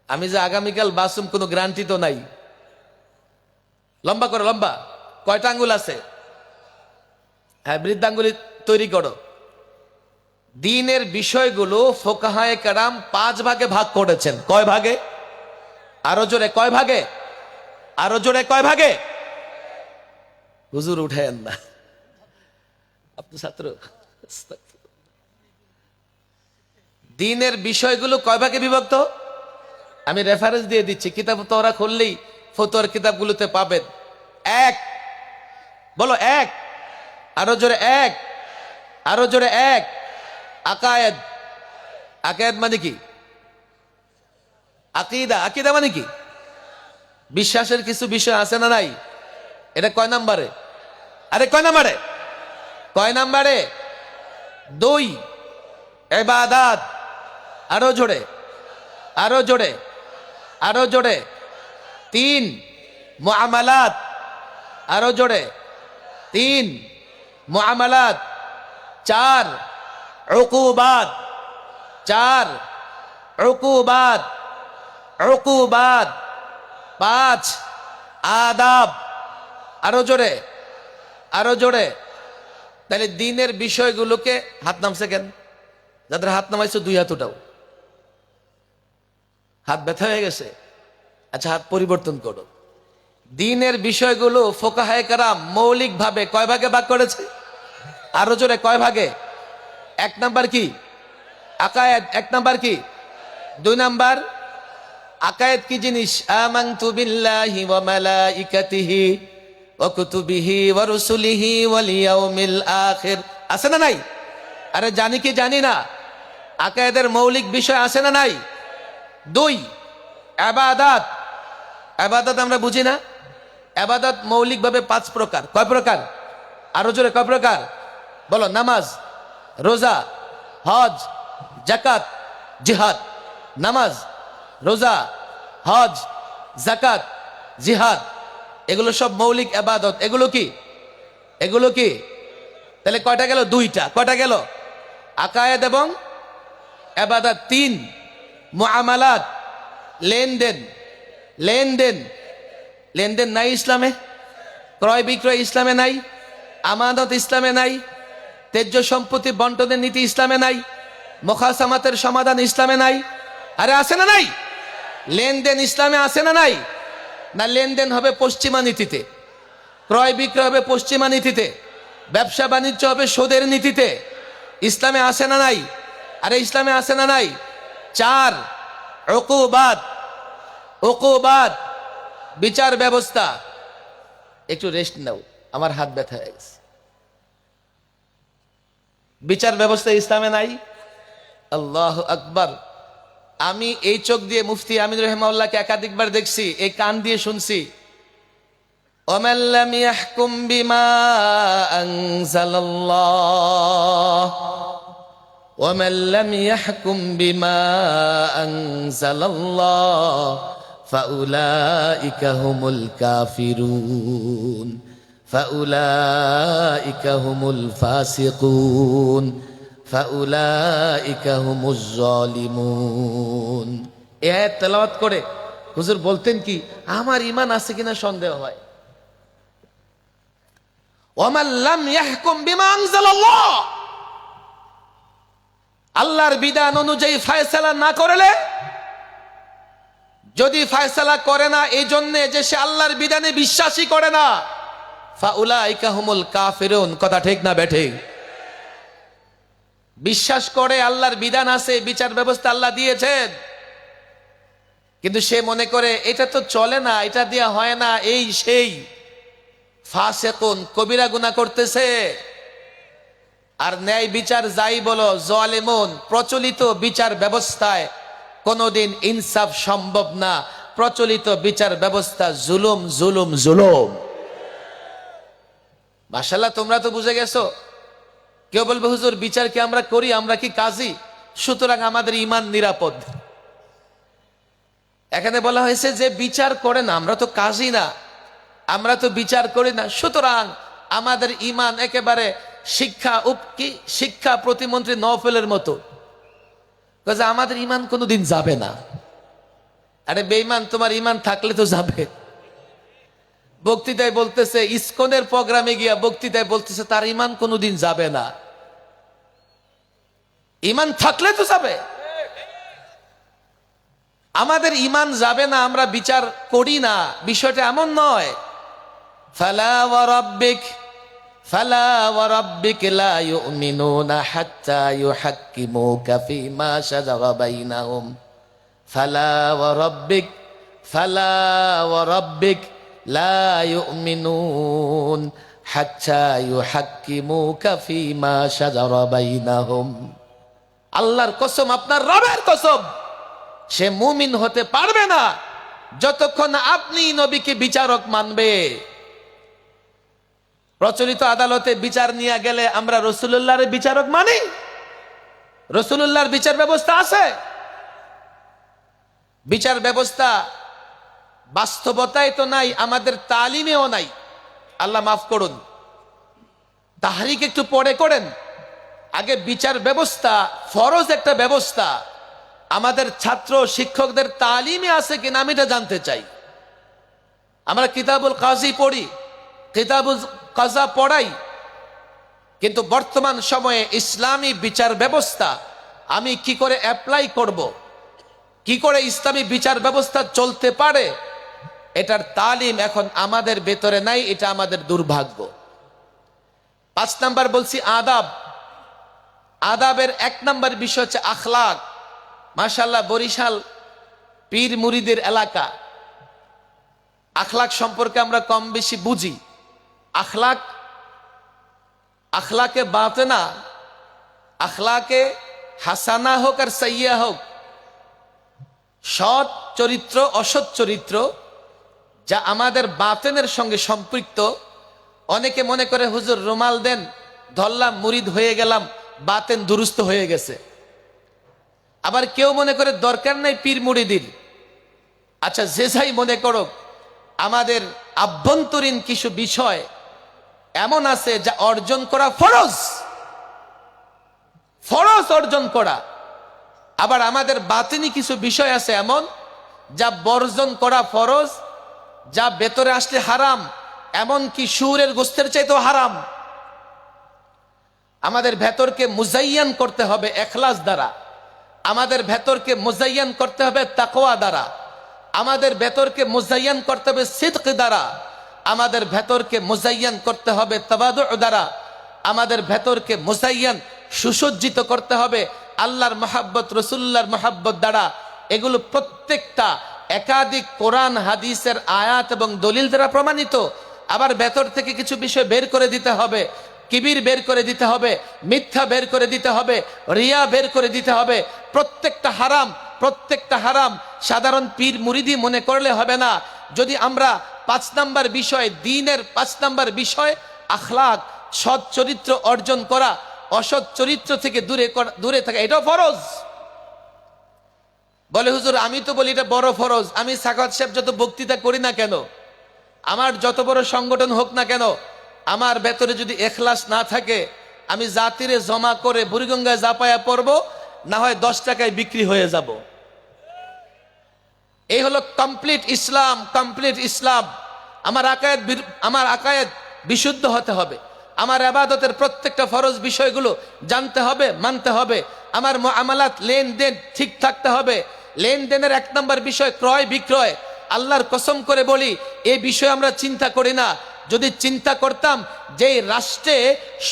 আমি যে আগামীকাল বাসুম কোনো গ্যারান্টি তো নাই। লম্বা করো, লম্বা। কয়টা আঙ্গুল আছে? হ্যাঁ, বৃদ্ধাঙ্গুলি তৈরি করো। দ্বীনের বিষয়গুলো ফুকাহায়ে কেরাম 5 ভাগে ভাগ করেছেন। কয় ভাগে? আরো জোরে, কয় ভাগে? আরো জোরে, কয় ভাগে? হুজুর উঠেন না, আপনি ছাত্র। দ্বীনের বিষয়গুলো কয় ভাগে বিভক্ত? আমি রেফারেন্স দিয়ে দিচ্ছি, কিতাব তোরা খুললেই ফতোয়ার কিতাবগুলোতে পাবেন। 1, বলো 1, আরো জোরে 1, আরো জোরে 1, আকায়েদ। আকায়েদ মানে কি? আকীদা। আকীদা মানে কি? বিশ্বাসের কিছু বিষয় আছে না নাই? এটা কয় নাম্বারে? আরে কয় নাম্বারে? কয় নাম্বারে? 2, ইবাদাত। আরো জোরে, আরো জোরে, আরো জোরে। 3, মুআমালাত। আরো জোরে। 3, মুআমালাত। 4, উকুবাত। 4, উকুবাত। উকুবাত 5 আদাব। আরো জোরে, আরো জোরে। তাহলে দিনের বিষয়গুলোকে, হাত নামছে কেন? যাদের হাত নামাইছো 2 হাত উঠাও। হাত ব্যথা হয়ে গেছে? আচ্ছা, হাত পরিবর্তন করো। দিনের বিষয়গুলো ফোকাহায়ে কেরাম মৌলিক ভাবে কয় ভাগে ভাগ করেছে? আরো জোরে, কয় ভাগে? 1 নাম্বার কি? আকায়েদ। 1 নাম্বার কি? 2 নাম্বার আকায়েদ কি জিনিস? আমানতু বিল্লাহি ওয়া মালাইকাতিহি ওয়া কুতুবিহি ওয়া রুসুলিহি ওয়াল ইয়াউমিল আখির। আছে না নাই? আরে জানি কি জানি না? আকায়েদের মৌলিক বিষয় আছে না নাই? 2 ইবাদত। ইবাদত আমরা বুঝি না? ইবাদত মৌলিকভাবে 5 প্রকার। কয় প্রকার? আরো জোরে, কয় প্রকার বলো? নামাজ, রোজা, হজ, যাকাত, জিহাদ। নামাজ, রোজা, হজ, যাকাত, জিহাদ, এগুলো সব মৌলিক ইবাদত। এগুলো কি? এগুলো কি? তাহলে কয়টা গেল? 2টা। কয়টা গেল? আকায়েদ এবং ইবাদত। 3 মুআমালাত, লেনদেন। লেনদেন, লেনদেন নাই ইসলামে? ক্রয় বিক্রয় ইসলামে নাই? আমানত ইসলামে নাই? তেজ্য সম্পত্তি বন্টনের নীতি ইসলামে নাই? মুখাসামাতের সমাধান ইসলামে নাই? আরে আছে না নাই? লেনদেন ইসলামে আছে না নাই? না লেনদেন হবে পশ্চিমা নীতিতে, ক্রয় বিক্রয় হবে পশ্চিমা নীতিতে, ব্যবসা বাণিজ্য হবে সুদের নীতিতে। ইসলামে আছে না নাই? আরে ইসলামে আছে না নাই? 4 উকুবাত। উকুবাত, বিচার ব্যবস্থা। একটু রেস্ট নাও, আমার হাত ব্যথা হয়ে গেছে। বিচার ব্যবস্থা ইসলামে নাই। আল্লাহু আকবার। আমি এই চোখ দিয়ে মুফতি আমিন রাহিমাহুল্লাহকে একাধিকবার দেখছি, এই কান দিয়ে শুনছি। ওয়ামান লাম ইয়াহকুম বিমা আনজালাল্লাহ ওয়ামান লাম ইয়াহকুম বিমা আনজালাল্লাহ ফাউলাইকা হুমুল কাফিরুন ফাউলাইকা হুমুল ফাসিকুন ফাউলাইকা হুমুজ জালিমুন। এই আয়াত তেলাওয়াত করে হুজুর বলতেন কি, আমার ঈমান আছে কিনা সন্দেহ হয়। ওয়ামান লাম ইয়াহকুম বিমা আনজালাল্লাহ, আল্লাহর বিধান অনুযায়ী ফয়সালা না করলে, যদি ফয়সালা করে না এই জন্য যে সে আল্লাহর বিধানে বিশ্বাসই করে না, ফাউলাইকা হুমুল কাফিরুন। কথা ঠিক না বেঠিক? বিশ্বাস করে আল্লাহর বিধান আছে, বিচার ব্যবস্থা আল্লাহ দিয়েছেন, কিন্তু সে মনে করে এটা তো চলে না, এটা দিয়া হয় না, এই সেই, ফাসিকুন, কবিরা গুনাহ করতেছে। আর ন্যায় বিচার যাই বলো, জালিমুন, প্রচলিত বিচার ব্যবস্থায় কোনোদিন ইনসাফ সম্ভব না। প্রচলিত বিচার ব্যবস্থা জুলুম, জুলুম, জুলুম। মাশাআল্লাহ, তোমরা তো বুঝে গেছো। কেউ বলবে হুজুর বিচার কি আমরা করি, আমরা কি কাজী, সুতরাং আমাদের ঈমান নিরাপদ। এখানে বলা হয়েছে যে বিচার করে না, আমরা তো কাজী না, আমরা তো বিচার করি না, সুতরাং আমাদের ঈমান একেবারে শিক্ষা প্রতিমন্ত্রী নওফেলের মতো। আমাদের ঈমান কোনোদিন যাবে না। আরে বেঈমান, তোমার ঈমান থাকলে তো যাবে। বক্তৃতায় বলতেছে, ইসকনের প্রোগ্রামে গিয়া বক্তৃতায় বলতেছে তার ঈমান কোনোদিন যাবে না। ঈমান থাকলে তো যাবে। আমাদের ঈমান যাবে না, আমরা বিচার করি না, বিষয়টা এমন নয়। ফালা ওয়া রাব্বিক লা ইউমিনুনা হাত্তা ইউহাক্কিমুকা ফীমা শাজারা বাইনাহুম। ফালা ওয়া রাব্বিক লা ইউমিনুন হাত্তা ইউহাক্কিমুকা ফীমা শাজারা বাইনাহুম। আল্লাহর কসম, আপনার রবের কসম, সে মুমিন হতে পারবে না যতক্ষণ আপনি নবীকে বিচারক মানবে। প্রচলিত আদালতে বিচার নিয়ে গেলে আমরা রাসূলুল্লাহর বিচারক মানি? রাসূলুল্লাহর বিচার ব্যবস্থা আছে? বিচার ব্যবস্থা বাস্তবতায় তো নাই, আমাদের তালিমেও নাই। আল্লাহ মাফ করুন, তাহরিক একটু পরে করেন। আগে বিচার ব্যবস্থা ফরজ একটা ব্যবস্থা, আমাদের ছাত্র শিক্ষকদের তালিমে আছে কিনা আমি এটা জানতে চাই। আমরা কিতাবুল কাজী পড়ি, কিতাবুল কাজা পড়াই, কিন্তু বর্তমান সময়ে ইসলামী বিচার ব্যবস্থা আমি কি করে অ্যাপ্লাই করব, কি করে ইসলামী বিচার ব্যবস্থা চলতে পারে, এটার তালিম এখন আমাদের ভেতরে নাই। এটা আমাদের দুর্ভাগ্য। 5 নাম্বার বলছি আদাব। আদাবের 1 নাম্বার বিষয় হচ্ছে আখলাক। মাশাআল্লাহ, বরিশাল পীর মুরিদের এলাকা, আখলাক সম্পর্কে আমরা কম বেশি বুঝি। আখলাকে বাতেনা, আখলাকে হাসানা হোক আর সাইয়া হোক, সৎ চরিত্র অসৎ চরিত্র যা আমাদের বাতেনের সঙ্গে সম্পৃক্ত। অনেকে মনে করে হুজুর রুমাল দেন, ধরলাম মুরিদ হয়ে গেলাম, বাতেন দুরুস্ত হয়ে গেছে। আবার কেউ মনে করে দরকার নাই পীর মুরিদির। আচ্ছা, যে যাই মনে করো, আমাদের আভ্যন্তরীণ কিছু বিষয় এমন আছে যা অর্জন করা ফরজ, ফরজ অর্জন করা। আবার আমাদের বাতিনি কিছু বিষয় আছে এমন যা বর্জন করা ফরজ, যা ভেতরে আসলে হারাম, এমন কি সুরের গোস্তের চাইতেও হারাম। আমাদের ভেতরকে মুজাইয়ান করতে হবে ইখলাস দ্বারা, আমাদের ভেতরকে মুজাইয়ান করতে হবে তাকওয়া দ্বারা, আমাদের ভেতরকে মুজাইয়ান করতে হবে সিদক দ্বারা, আমাদের ভেতরকে মুজাইয়ান করতে হবে তাওয়াদু দ্বারা, আমাদের ভেতরকে মুজাইয়ান সুসজ্জিত করতে হবে আল্লাহর মহাব্বত, রাসূলুল্লাহর মহাব্বত দ্বারা। এগুলো প্রত্যেকটা একাধিক কোরআন হাদিসের আয়াত এবং দলিল দ্বারা প্রমাণিত। আবার ভেতর থেকে কিছু বিষয় বের করে দিতে হবে, কিবির বের করে দিতে হবে, মিথ্যা বের করে দিতে হবে, রিয়া বের করে দিতে হবে। প্রত্যেকটা হারাম, প্রত্যেকটা হারাম। সাধারণ পীর মুরিদি মনে করলে হবে না। যদি আমরা 5 নাম্বার বিষয়, দ্বীনের 5 নাম্বার বিষয় আখলাক, সৎ চরিত্র অর্জন করা, অসৎ চরিত্র থেকে দূরে থাকা, এটাও ফরজ। বলে হুজুর আমি তো বলি এটা বড় ফরজ। আমি সাখাওয়াত সাহেব যত বক্তৃতা করি না কেন, আমার যত বড় সংগঠন হোক না কেন, আমার ভেতরে যদি ইখলাস না থাকে, আমি জাতিরে জমা করে বুড়িগঙ্গায় জাপায়া পড়ব, না হয় 10 টাকায় বিক্রি হয়ে যাব। এই হলো কমপ্লিট ইসলাম, কমপ্লিট ইসলাম। আমার আকায়েদ বিশুদ্ধ হতে হবে। আমার ইবাদতের প্রত্যেকটা ফরজ বিষয়গুলো জানতে হবে, মানতে হবে। আমার মুআমালাত, লেনদেন ঠিক থাকতে হবে। লেনদেনের 1 নাম্বার বিষয় ক্রয় বিক্রয়। আল্লাহর কসম করে বলি, এই বিষয়ে আমরা চিন্তা করি না। যদি চিন্তা করতাম যে রাষ্ট্রে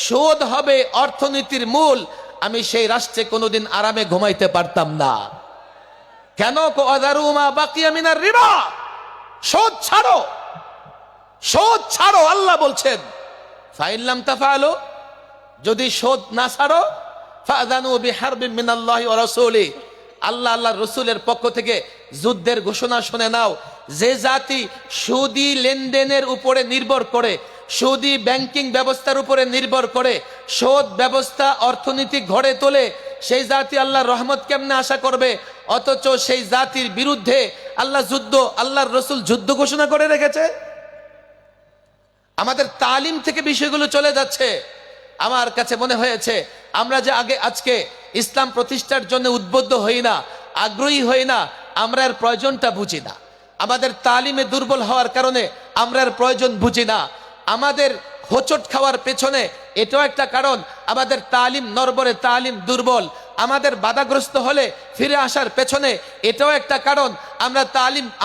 সুদ হবে অর্থনীতির মূল, আমি সেই রাষ্ট্রে কোনোদিন আরামে ঘুমাইতে পারতাম না। কেন? ওয়াদারু মা বাকিয়া মিনার রিবা, সুদ ছাড়ো, সুদ ছাড়ো। আল্লাহ বলছেন ফাইন লাম তাফআলু, যদি সুদ না ছাড়ো, ফাযানু বিহারবিন মিনাল্লাহি ওয়া রাসূলিহি, আল্লাহ আল্লাহর রাসূলের পক্ষ থেকে যুদ্ধের ঘোষণা শুনে নাও। যে জাতি সুদি লেনদেনের উপরে নির্ভর করে, সুদি ব্যাংকিং ব্যবস্থার উপরে নির্ভর করে, সুদ ব্যবস্থা অর্থনীতি গড়ে তোলে, সেই জাতি আল্লাহর রহমত কেমনে আশা করবে? অথচ সেই জাতির বিরুদ্ধে আল্লাহর রাসূল যুদ্ধ ঘোষণা করে রেখেছে। আমাদের তালিম থেকে বিষয়গুলো চলে যাচ্ছে। আমার কাছে মনে হয়েছে আমরা যে আজকে ইসলাম প্রতিষ্ঠার জন্য উদ্বুদ্ধ হই না, আগ্রহী হই না, আমরা এর প্রয়োজনটা বুঝি না। আমাদের তালিমে দুর্বল হওয়ার কারণে আমরা এর প্রয়োজন বুঝি না। আমাদের হোঁচট খাওয়ার পেছনে এটাও একটা কারণ, আমাদের তালিম নরবরে, তালিম দুর্বল। আমাদের বাধাগ্রস্ত হলে ফিরে আসার পেছনে এটাও একটা কারণ,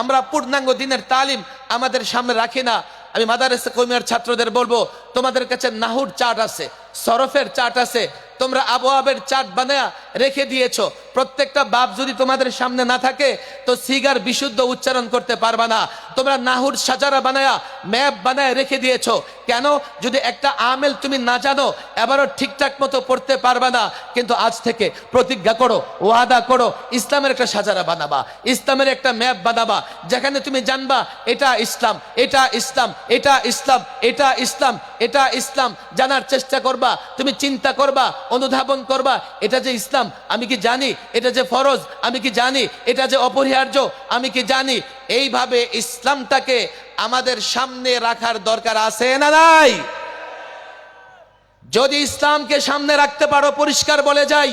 আমরা পূর্ণাঙ্গ দিনের তালিম আমাদের সামনে রাখি না। আমি মাদারেসে কওমিয়ার ছাত্রদের বলবো, তোমাদের কাছে নাহুর চার্ট আছে, সরফের চার্ট আছে, তোমরা আবওয়াবের চার্ট বানায়া রেখে দিয়েছো। প্রত্যেকটা বাব যদি তোমাদের সামনে না থাকে তো সিগার বিশুদ্ধ উচ্চারণ করতে পারবা না। তোমরা নাহুর সাজারা বানায়া, ম্যাপ বানায় রেখে দিয়েছো। কেন? যদি একটা আমেল তুমি না জানো, এবারও ঠিকঠাক মতো পড়তে পারবা না। কিন্তু আজ থেকে প্রতিজ্ঞা করো, ওয়াদা করো, ইসলামের একটা সাজারা বানাবা, ইসলামের একটা ম্যাপ বানাবা, যেখানে তুমি জানবা এটা ইসলাম, এটা ইসলাম, এটা ইসলাম, এটা ইসলাম, এটা ইসলাম। জানার চেষ্টা করবা, তুমি চিন্তা করবা, অনুধাবন করবা, এটা যে ইসলাম আমি কি জানি, এটা যে ফরজ আমি কি জানি, এটা যে অপরিহার্য আমি কি জানি। এইভাবে ইসলামটাকে আমাদের সামনে রাখার দরকার আছে না নাই? যদি ইসলামকে সামনে রাখতে পারো, পরিষ্কার বলে যাই,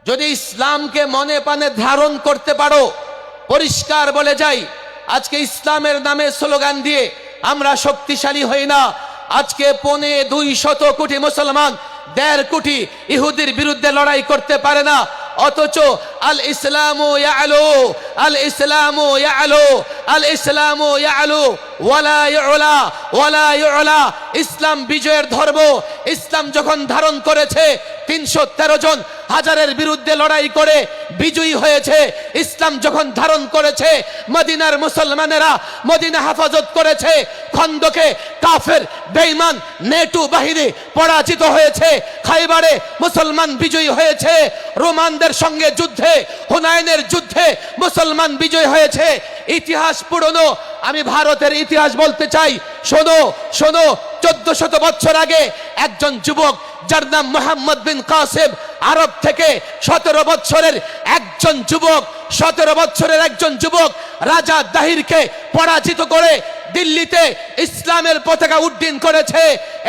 যদি ইসলামকে মনে প্রাণে ধারণ করতে পারো, পরিষ্কার বলে যাই, আজকে ইসলামের নামে স্লোগান দিয়ে আমরা শক্তিশালী হই না। আজকে 250 কোটি মুসলমান 1.5 কোটি ইহুদির বিরুদ্ধে লড়াই করতে পারে না, অথচ আল ইসলামু ইয়ালু, আল ইসলামু ইয়ালু, আল ইসলামু ইয়ালু ওয়ালা ইউলা, ওয়ালা ইউলা। ইসলাম বিজয়ের ধর্ম। ইসলাম যখন ধারণ করেছে 313 জন হাজারের বিরুদ্ধে লড়াই করে বিজয়ী হয়েছে। ইসলাম যখন ধারণ করেছে মদিনার মুসলমানেরা মদিনা হেফাজত করেছে। খন্দকে কাফের বেঈমান নেটু বাহিনী পরাজিত হয়েছে। খাইবারে মুসলমান বিজয়ী হয়েছে। রোমানদের সঙ্গে যুদ্ধে, হুনাইনের যুদ্ধে মুসলমান বিজয় হয়েছে। ইতিহাস পুরনো। আমি ভারতের ইতিহাস বলতে চাই। শোনো শোনো, 1400 বছর আগে একজন যুবক যার নাম মোহাম্মদ বিন কাসেম, আরব থেকে 17 বছরের একজন যুবক, 17 বছরের একজন যুবক রাজা দাহিরকে পরাজিত করে দিল্লিতে ইসলামের পতাকা উড্ডীন করেছে।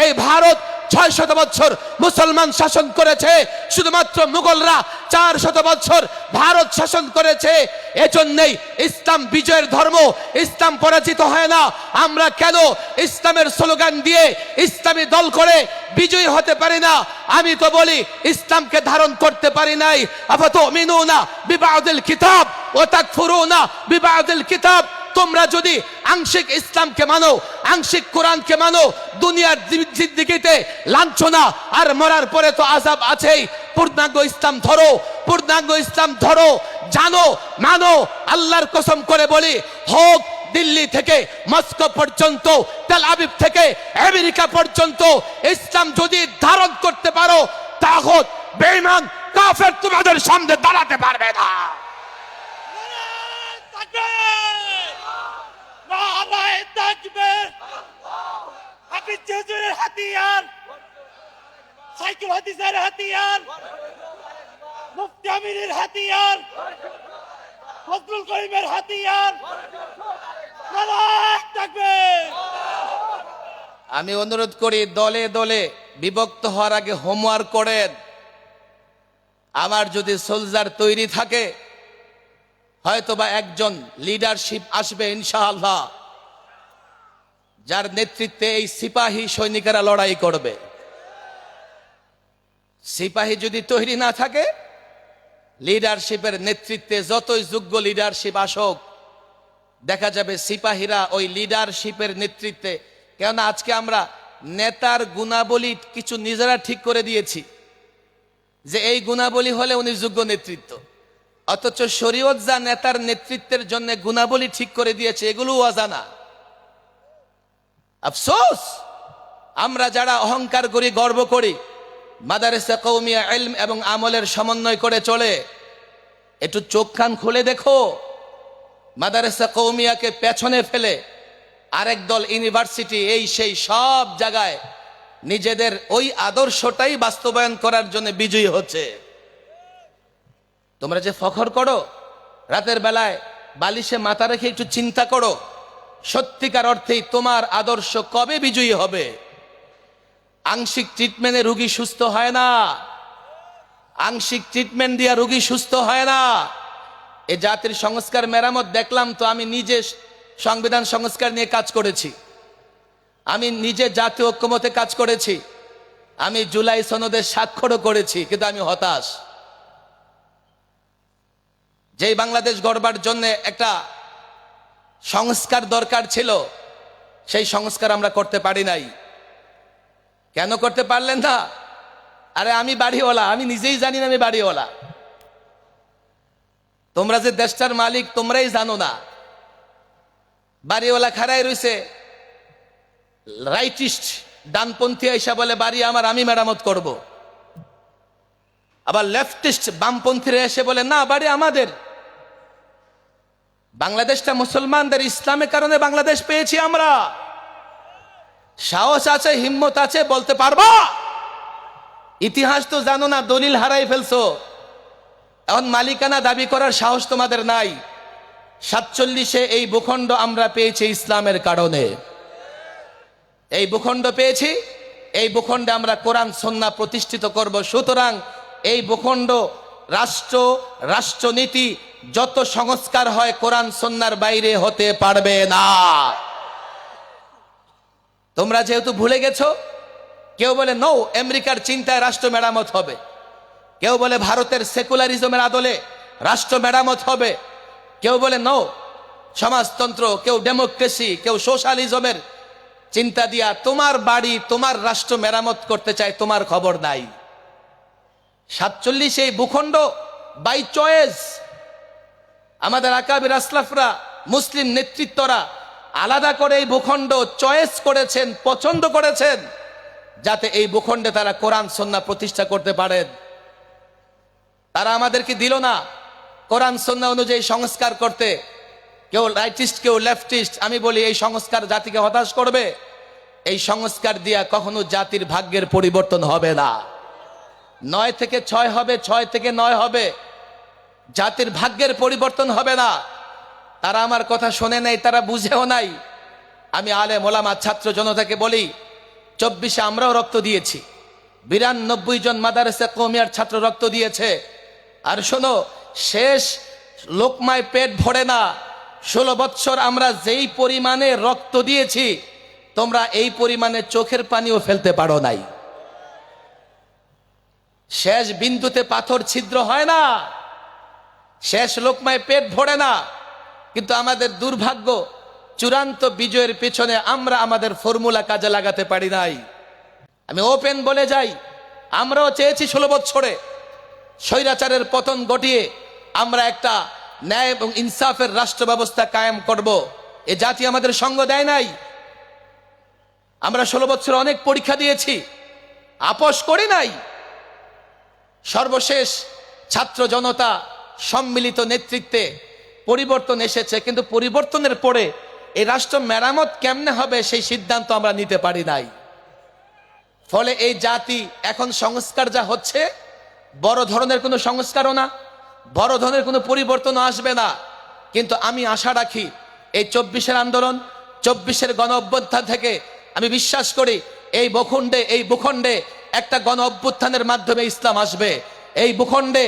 এই ভারত 600 বছর মুসলমান শাসন করেছে। শুধুমাত্র মুঘলরা 400 বছর ভারত শাসন করেছে। এজন্যই ইসলাম বিজয়ের ধর্ম। ইসলাম পরাজিত হয় না। আমরা কেন ইসলামের স্লোগান দিয়ে ইসলামী দল করে বিজয়ী হতে পারি না? আমি তো বলি ইসলামকে ধারণ করতে পারি নাই। আফাতুমিনুনা বিবাদিল কিতাব ওয়া তাকফুরুনা বিবাদিল কিতাব। তোমরা যদি আংশিক ইসলামকে মানো, আংশিক কোরআনকে মানো, দুনিয়ার জিন্দেগিতে লাঞ্ছনা আর মরার পরে তো আযাব আছেই। পূর্ণাঙ্গ ইসলাম ধরো, পূর্ণাঙ্গ ইসলাম ধরো, জানো, মানো। আল্লাহর কসম করে বলি, হোক দিল্লি থেকে মস্কো পর্যন্ত, তেল আবিব থেকে আমেরিকা পর্যন্ত, ইসলাম যদি ধারণ করতে পারো, তাগুত বেঈমান কাফের তোমাদের সামনে দাঁড়াতে পারবে না। হাফিজ হুজুরের হাতিয়ার, সাইকুল হাদিসের হাতিয়ার, মুফতি আমিরের হাতিয়ার, ফজলুল করিমের হাতিয়ার। নারায়ে তাকবীর। আমি অনুরোধ করি, দলে দলে বিভক্ত হওয়ার আগে হোমওয়ার্ক করেন। আমার যদি সোলজার তৈরি থাকে, হয়তোবা একজন লিডারশিপ আসবে ইনশাআল্লাহ, যার নেতৃত্বে এই সিপাহী সৈনিকেরা লড়াই করবে। সিপাহী যদি তৈরি না থাকে, লিডারশিপের নেতৃত্বে যতই যোগ্য লিডারশিপ আসুক, দেখা যাবে সিপাহীরা ওই লিডারশিপের নেতৃত্বে। কেননা আজকে আমরা নেতার গুণাবলী কিছু নিজেরা ঠিক করে দিয়েছি যে এই গুণাবলী হলে উনি যোগ্য নেতৃত্ব, অথচ শরীয়ত যা নেতার নেতৃত্বের জন্য গুণাবলী ঠিক করে দিয়েছে এগুলো অজানা। আফসোস, আমরা যারা অহংকার করি, গর্ব করি, মাদারেসা কওমিয়া ইলম এবং আমলের সমন্বয় করে চলে, একটু চোখ কান খুলে দেখো। মাদারেসা কওমিয়াকে পেছনে ফেলে আরেক দল ইউনিভার্সিটি, এই সেই সব জায়গায় নিজেদের ওই আদর্শটাই বাস্তবায়ন করার জন্য বিজয়ী হচ্ছে। তোমরা যে ফখর করো, রাতের বেলায় বালিশে মাথা রেখে একটু চিন্তা করো, সত্যিকার অর্থেই তোমার আদর্শ কবে বিজয়ী হবে? আংশিক ট্রিটমেন্টে রোগী সুস্থ হয় না, আংশিক ট্রিটমেন্ট দিয়া রোগী সুস্থ হয় না। এ জাতির সংস্কার মেরামত দেখলাম তো, আমি নিজে সংবিধান সংস্কার নিয়ে কাজ করেছি, আমি নিজে জাতীয় ঐক্যমতে কাজ করেছি, আমি জুলাই সনদে স্বাক্ষরও করেছি, কিন্তু আমি হতাশ। যেই বাংলাদেশ গড়বার জন্য একটা সংস্কার দরকার ছিল, সেই সংস্কার আমরা করতে পারি নাই। কেন করতে পারলেন না? আরে আমি বাড়িওয়ালা, আমি নিজেই জানি না আমি বাড়িওয়ালা। তোমরা যে দেশটার মালিক তোমরাই জানো না। বাড়িওয়ালা খাড়াই রইছে, রাইটিস্ট ডানপন্থী এসে বলে বাড়ি আমার, আমি মেরামত করব। আবার লেফটিস্ট বামপন্থীরা এসে বলে না, বাড়ি আমাদের। বাংলাদেশটা মুসলমানদের, ইসলামের কারণে বাংলাদেশ পেয়েছি আমরা। সাহস আছে, হিম্মত আছে, বলতে পারবো। ইতিহাস তো জানো না, দলিল হারাই ফেলছো, এখন মালিকানা দাবি করার সাহস তোমাদের নাই। 47-এ এই ভূখণ্ড আমরা পেয়েছি ইসলামের কারণে। এই ভূখণ্ড পেয়েছি, এই ভূখণ্ডে আমরা কোরআন সুন্নাহ প্রতিষ্ঠিত করব। সুতরাং এই ভূখণ্ড রাষ্ট্র, রাষ্ট্রনীতি, যত সংস্কার হয় কোরআন সুন্নাহর বাইরে হতে পারবে না। তোমরা যেহেতু ভুলে গেছো, কেউ বলে নো, আমেরিকার চিন্তায় রাষ্ট্র মেরামত হবে, কেউ বলে ভারতের সেকুলারিজমের আদলে রাষ্ট্র মেরামত হবে, কেউ বলে নো সমাজতন্ত্র, কেউ ডেমোক্রেসি, কেউ সোশ্যালিজমের চিন্তা দিয়া তোমার বাড়ি তোমার রাষ্ট্র মেরামত করতে চায়, তোমার খবর নাই। 47 এই ভূখণ্ড বাই চয়েস আমাদের আকাবির আসলাফরা, মুসলিম নেতৃত্বরা আলাদা করে এই ভূখণ্ড চয়েস করেছেন, পছন্দ করেছেন, যাতে এই ভূখণ্ডে তারা কোরআন সুন্নাহ প্রতিষ্ঠা করতে পারেন। তারা আমাদেরকে দিল না কোরআন সুন্নাহ অনুযায়ী সংস্কার করতে, কেউ রাইটিস্ট কেউ লেফটিস্ট। আমি বলি এই সংস্কার জাতিকে হতাশ করবে। এই সংস্কার দিয়া কখনো জাতির ভাগ্যের পরিবর্তন হবে না। 9 থেকে 6 হবে, 6 থেকে 9 হবে, জাতির ভাগ্যের পরিবর্তন হবে না। তারা আমার কথা শোনে নাই, তারা বুঝেও নাই। আমি আলেম ওলামা ছাত্র জনতাকে বলি, 24-এ আমরাও রক্ত দিয়েছি, 92 জন মাদারেসা কওমিয়ার ছাত্র রক্ত দিয়েছে। আর শোনো, শেষ লোকমায় পেট ভরে না। 16 বৎসর আমরা যেই পরিমাণে রক্ত দিয়েছি, তোমরা এই পরিমাণে চোখের পানিও ফেলতে পারো নাই। শেষ বিন্দুতে পাথর ছিদ্র হয় না, শেষ লোকমায় পেট ভরে না। কিন্তু আমাদের দুর্ভাগ্য, চূড়ান্ত বিজয়ের পেছনে আমরা আমাদের ফর্মুলা কাজে লাগাতে পারি নাই। আমি ওপেন বলে যাই, আমরাও চেয়েছি 16 বৎসরে স্বৈরাচারের পতন ঘটিয়ে আমরা একটা ন্যায় এবং ইনসাফের রাষ্ট্র ব্যবস্থা কায়েম করব। এ জাতি আমাদের সঙ্গ দেয় নাই। আমরা 16 বছর অনেক পরীক্ষা দিয়েছি, আপোষ করি নাই। সর্বশেষ ছাত্র জনতা সম্মিলিত নেতৃত্বে পরিবর্তন এসেছে, কিন্তু পরিবর্তনের পরে এই রাষ্ট্র মেরামত কেমনে হবে সেই সিদ্ধান্ত আমরা নিতে পারি নাই। ফলে এই জাতি এখন সংস্কার যা হচ্ছে, বড় ধরনের কোনো সংস্কারও না, বড় ধরনের কোনো পরিবর্তন আসবে না। কিন্তু আমি আশা রাখি এই 24-এর আন্দোলন, 24-এর গণ অভ্যুত্থান থেকে আমি বিশ্বাস করি এই ভূখণ্ডে একটা গণ অভ্যুত্থানের মাধ্যমে ইসলাম আসবে। এই ভূখণ্ডে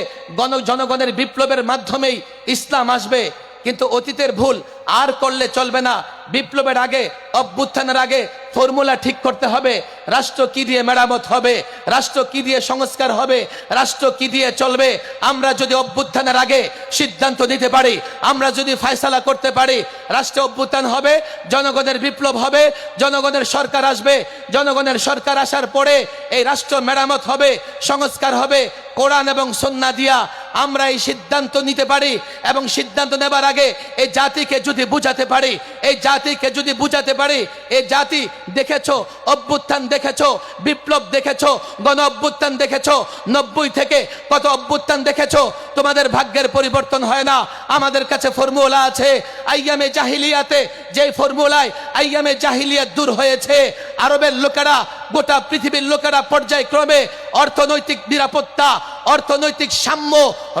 জনগণের বিপ্লবের মাধ্যমেই ইসলাম আসবে। কিন্তু অতীতের ভুল আর করলে চলবে না। বিপ্লবের আগে, অভ্যুত্থানের আগে ফর্মুলা ঠিক করতে হবে। রাষ্ট্র কি দিয়ে মেরামত হবে, রাষ্ট্র কি দিয়ে সংস্কার হবে, রাষ্ট্র কি দিয়ে চলবে। আমরা যদি অভ্যুত্থানের আগে সিদ্ধান্ত নিতে পারি, আমরা যদি ফয়সালা করতে পারি, রাষ্ট্রে অভ্যুত্থান হবে, জনগণের বিপ্লব হবে, জনগণের সরকার আসবে। জনগণের সরকার আসার পরে এই রাষ্ট্র মেরামত হবে, সংস্কার হবে। কোরআন এবং সুন্নাহ দিয়া আমরা এই সিদ্ধান্ত নিতে পারি, এবং সিদ্ধান্ত নেবার আগে এই জাতিকে যদি বুঝাতে পারি, এই জাতিকে যদি বুঝাতে পারি, এই জাতি দেখেছো, অভ্যুত্থান দেখেছো, বিপ্লব দেখেছো, গণ অভ্যুত্থান দেখেছো, 90 থেকে কত অভ্যুত্থান দেখেছো। তোমাদের ভাগ্যের পরিবর্তন হয় না। আমাদের কাছে ফর্মুলা আছে। আইয়ামে জাহিলিয়াতে যে ফর্মুলায় আইয়ামে জাহিলিয়াত দূর হয়েছে, আরবের লোকেরা, গোটা পৃথিবীর লোকেরা পর্যায়ক্রমে অর্থনৈতিক নিরাপত্তা, অর্থনৈতিক সাম্য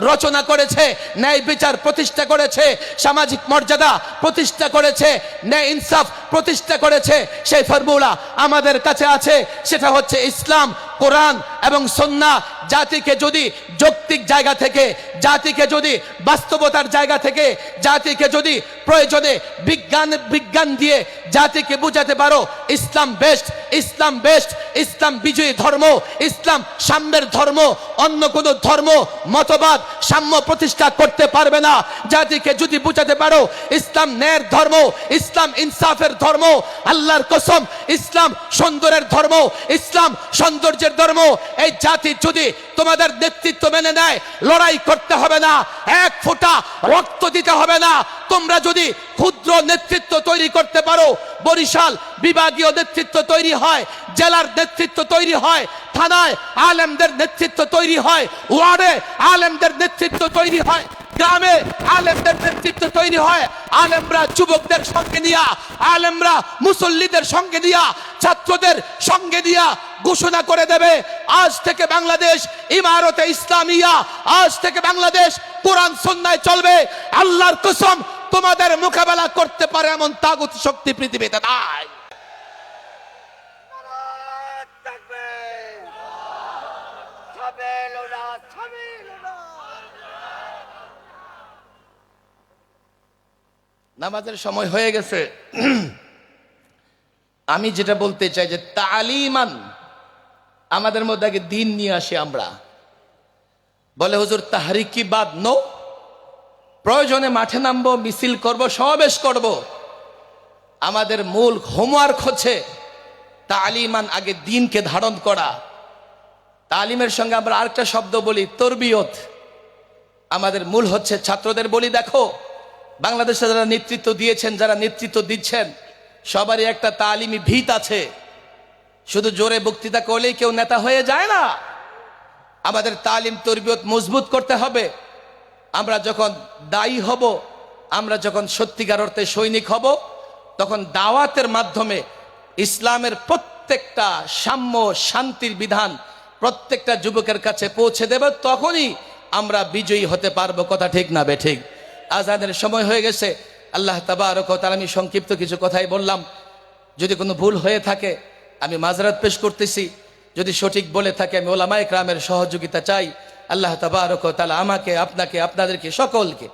রচনা করেছে, ন্যায় বিচার প্রতিষ্ঠা করেছে, সামাজিক মর্যাদা প্রতিষ্ঠা করেছে, ন্যায় ইনসাফ প্রতিষ্ঠা করেছে। সেই ফর্মুলা আমাদের কাছে আছে, সেটা হচ্ছে ইসলাম, কোরআন এবং সুন্নাহ। জাতিকে যদি যৌক্তিক জায়গা থেকে, জাতিকে যদি বাস্তবতার জায়গা থেকে, জাতিকে যদি প্রয়োজনে বিজ্ঞান দিয়ে জাতিকে বুঝাতে পারো ইসলাম বেস্ট, ইসলাম বেস্ট, ইসলাম বিজয়ী ধর্ম, ইসলাম সাম্যের ধর্ম, অন্য কোন ধর্ম মতবাদ সাম্য প্রতিষ্ঠা করতে পারবে না। জাতিকে যদি বুঝাতে পারো ইসলাম ন্যায়ের ধর্ম, ইসলাম ইনসাফের ধর্ম, আল্লাহর কসম ইসলাম সুন্দরের ধর্ম, ইসলাম সৌন্দর্যের ধর্ম, এই জাতি যদি তোমাদের নেতৃত্ব মেনে নেয়, লড়াই করতে হবে না, এক ফোঁটা রক্ত দিতে হবে না। তোমরা যদি ক্ষুদ্র নেতৃত্ব তৈরি করতে পারো, বরিশাল বিভাগীয় নেতৃত্ব তৈরি হয়, জেলার নেতৃত্ব তৈরি হয়, থানায় আলেমদের নেতৃত্ব তৈরি হয়, ওয়ার্ডে আলেমদের নেতৃত্ব তৈরি হয়, গ্রামে আলেমদের নেতৃত্ব তৈরি হয়। আলেমরা যুবকদের সঙ্গে নিয়া, আলেমরা মুসল্লিদের সঙ্গে নিয়া, ছাত্রদের সঙ্গে নিয়া ঘোষণা করে দেবে, আজ থেকে বাংলাদেশ ইমারতে ইসলামিয়া, আজ থেকে বাংলাদেশ কোরআন সুন্নাহয় চলবে। আল্লাহর কসম তোমাদের মোকাবেলা করতে পারে এমন তাগুত শক্তি পৃথিবীতে নাই। নামাজের সময় হয়ে গেছে। আমি যেটা বলতে চাই যে তালিমান আমাদের মধ্যে আগে দিন নিয়ে আসি আমরা। বলে হুজুর তাহরিক কি বাদ? নো, প্রয়োজনে মাঠে নামবো, মিছিল করব, সমাবেশ করব, আমাদের মূল হোমওয়ার্ক হচ্ছে তালিমান, আগে দিনকে ধারণ করা। তালিমের সঙ্গে আমরা আরেকটা শব্দ বলি তরবিয়ত। আমাদের মূল হচ্ছে ছাত্রদের বলি, দেখো বাংলাদেশে যারা নেতৃত্ব দিয়েছেন, যারা নেতৃত্ব দিচ্ছেন, সবারই একটা তালিমি ভিত আছে। শুধু জোরে বক্তৃতা করলেই কেউ নেতা হয়ে যায় না। আমাদের তালিম তরবিয়ত মজবুত করতে হবে। আমরা যখন দায়ী হব, আমরা যখন সত্যিকার অর্থে সৈনিক হব, তখন দাওয়াতের মাধ্যমে ইসলামের প্রত্যেকটা সাম্য শান্তির বিধান প্রত্যেকটা যুবকের কাছে পৌঁছে দেব, তখনই আমরা বিজয়ী হতে পারবো। কথা ঠিক না বে ঠিক? আজানের সময় হয়ে গেছে। আল্লাহ তাবারক ওয়া তাআলা, আমি সংক্ষিপ্ত কিছু কথাই বললাম, যদি কোনো ভুল হয়ে থাকে আমি মাযরাত পেশ করতেছি, যদি সঠিক বলে থাকে আমি উলামায়ে কেরামের সহযোগিতা চাই। আল্লাহ তাবারক ওয়া তাআলা আমাকে, আপনাকে, আপনাদেরকে সকলকে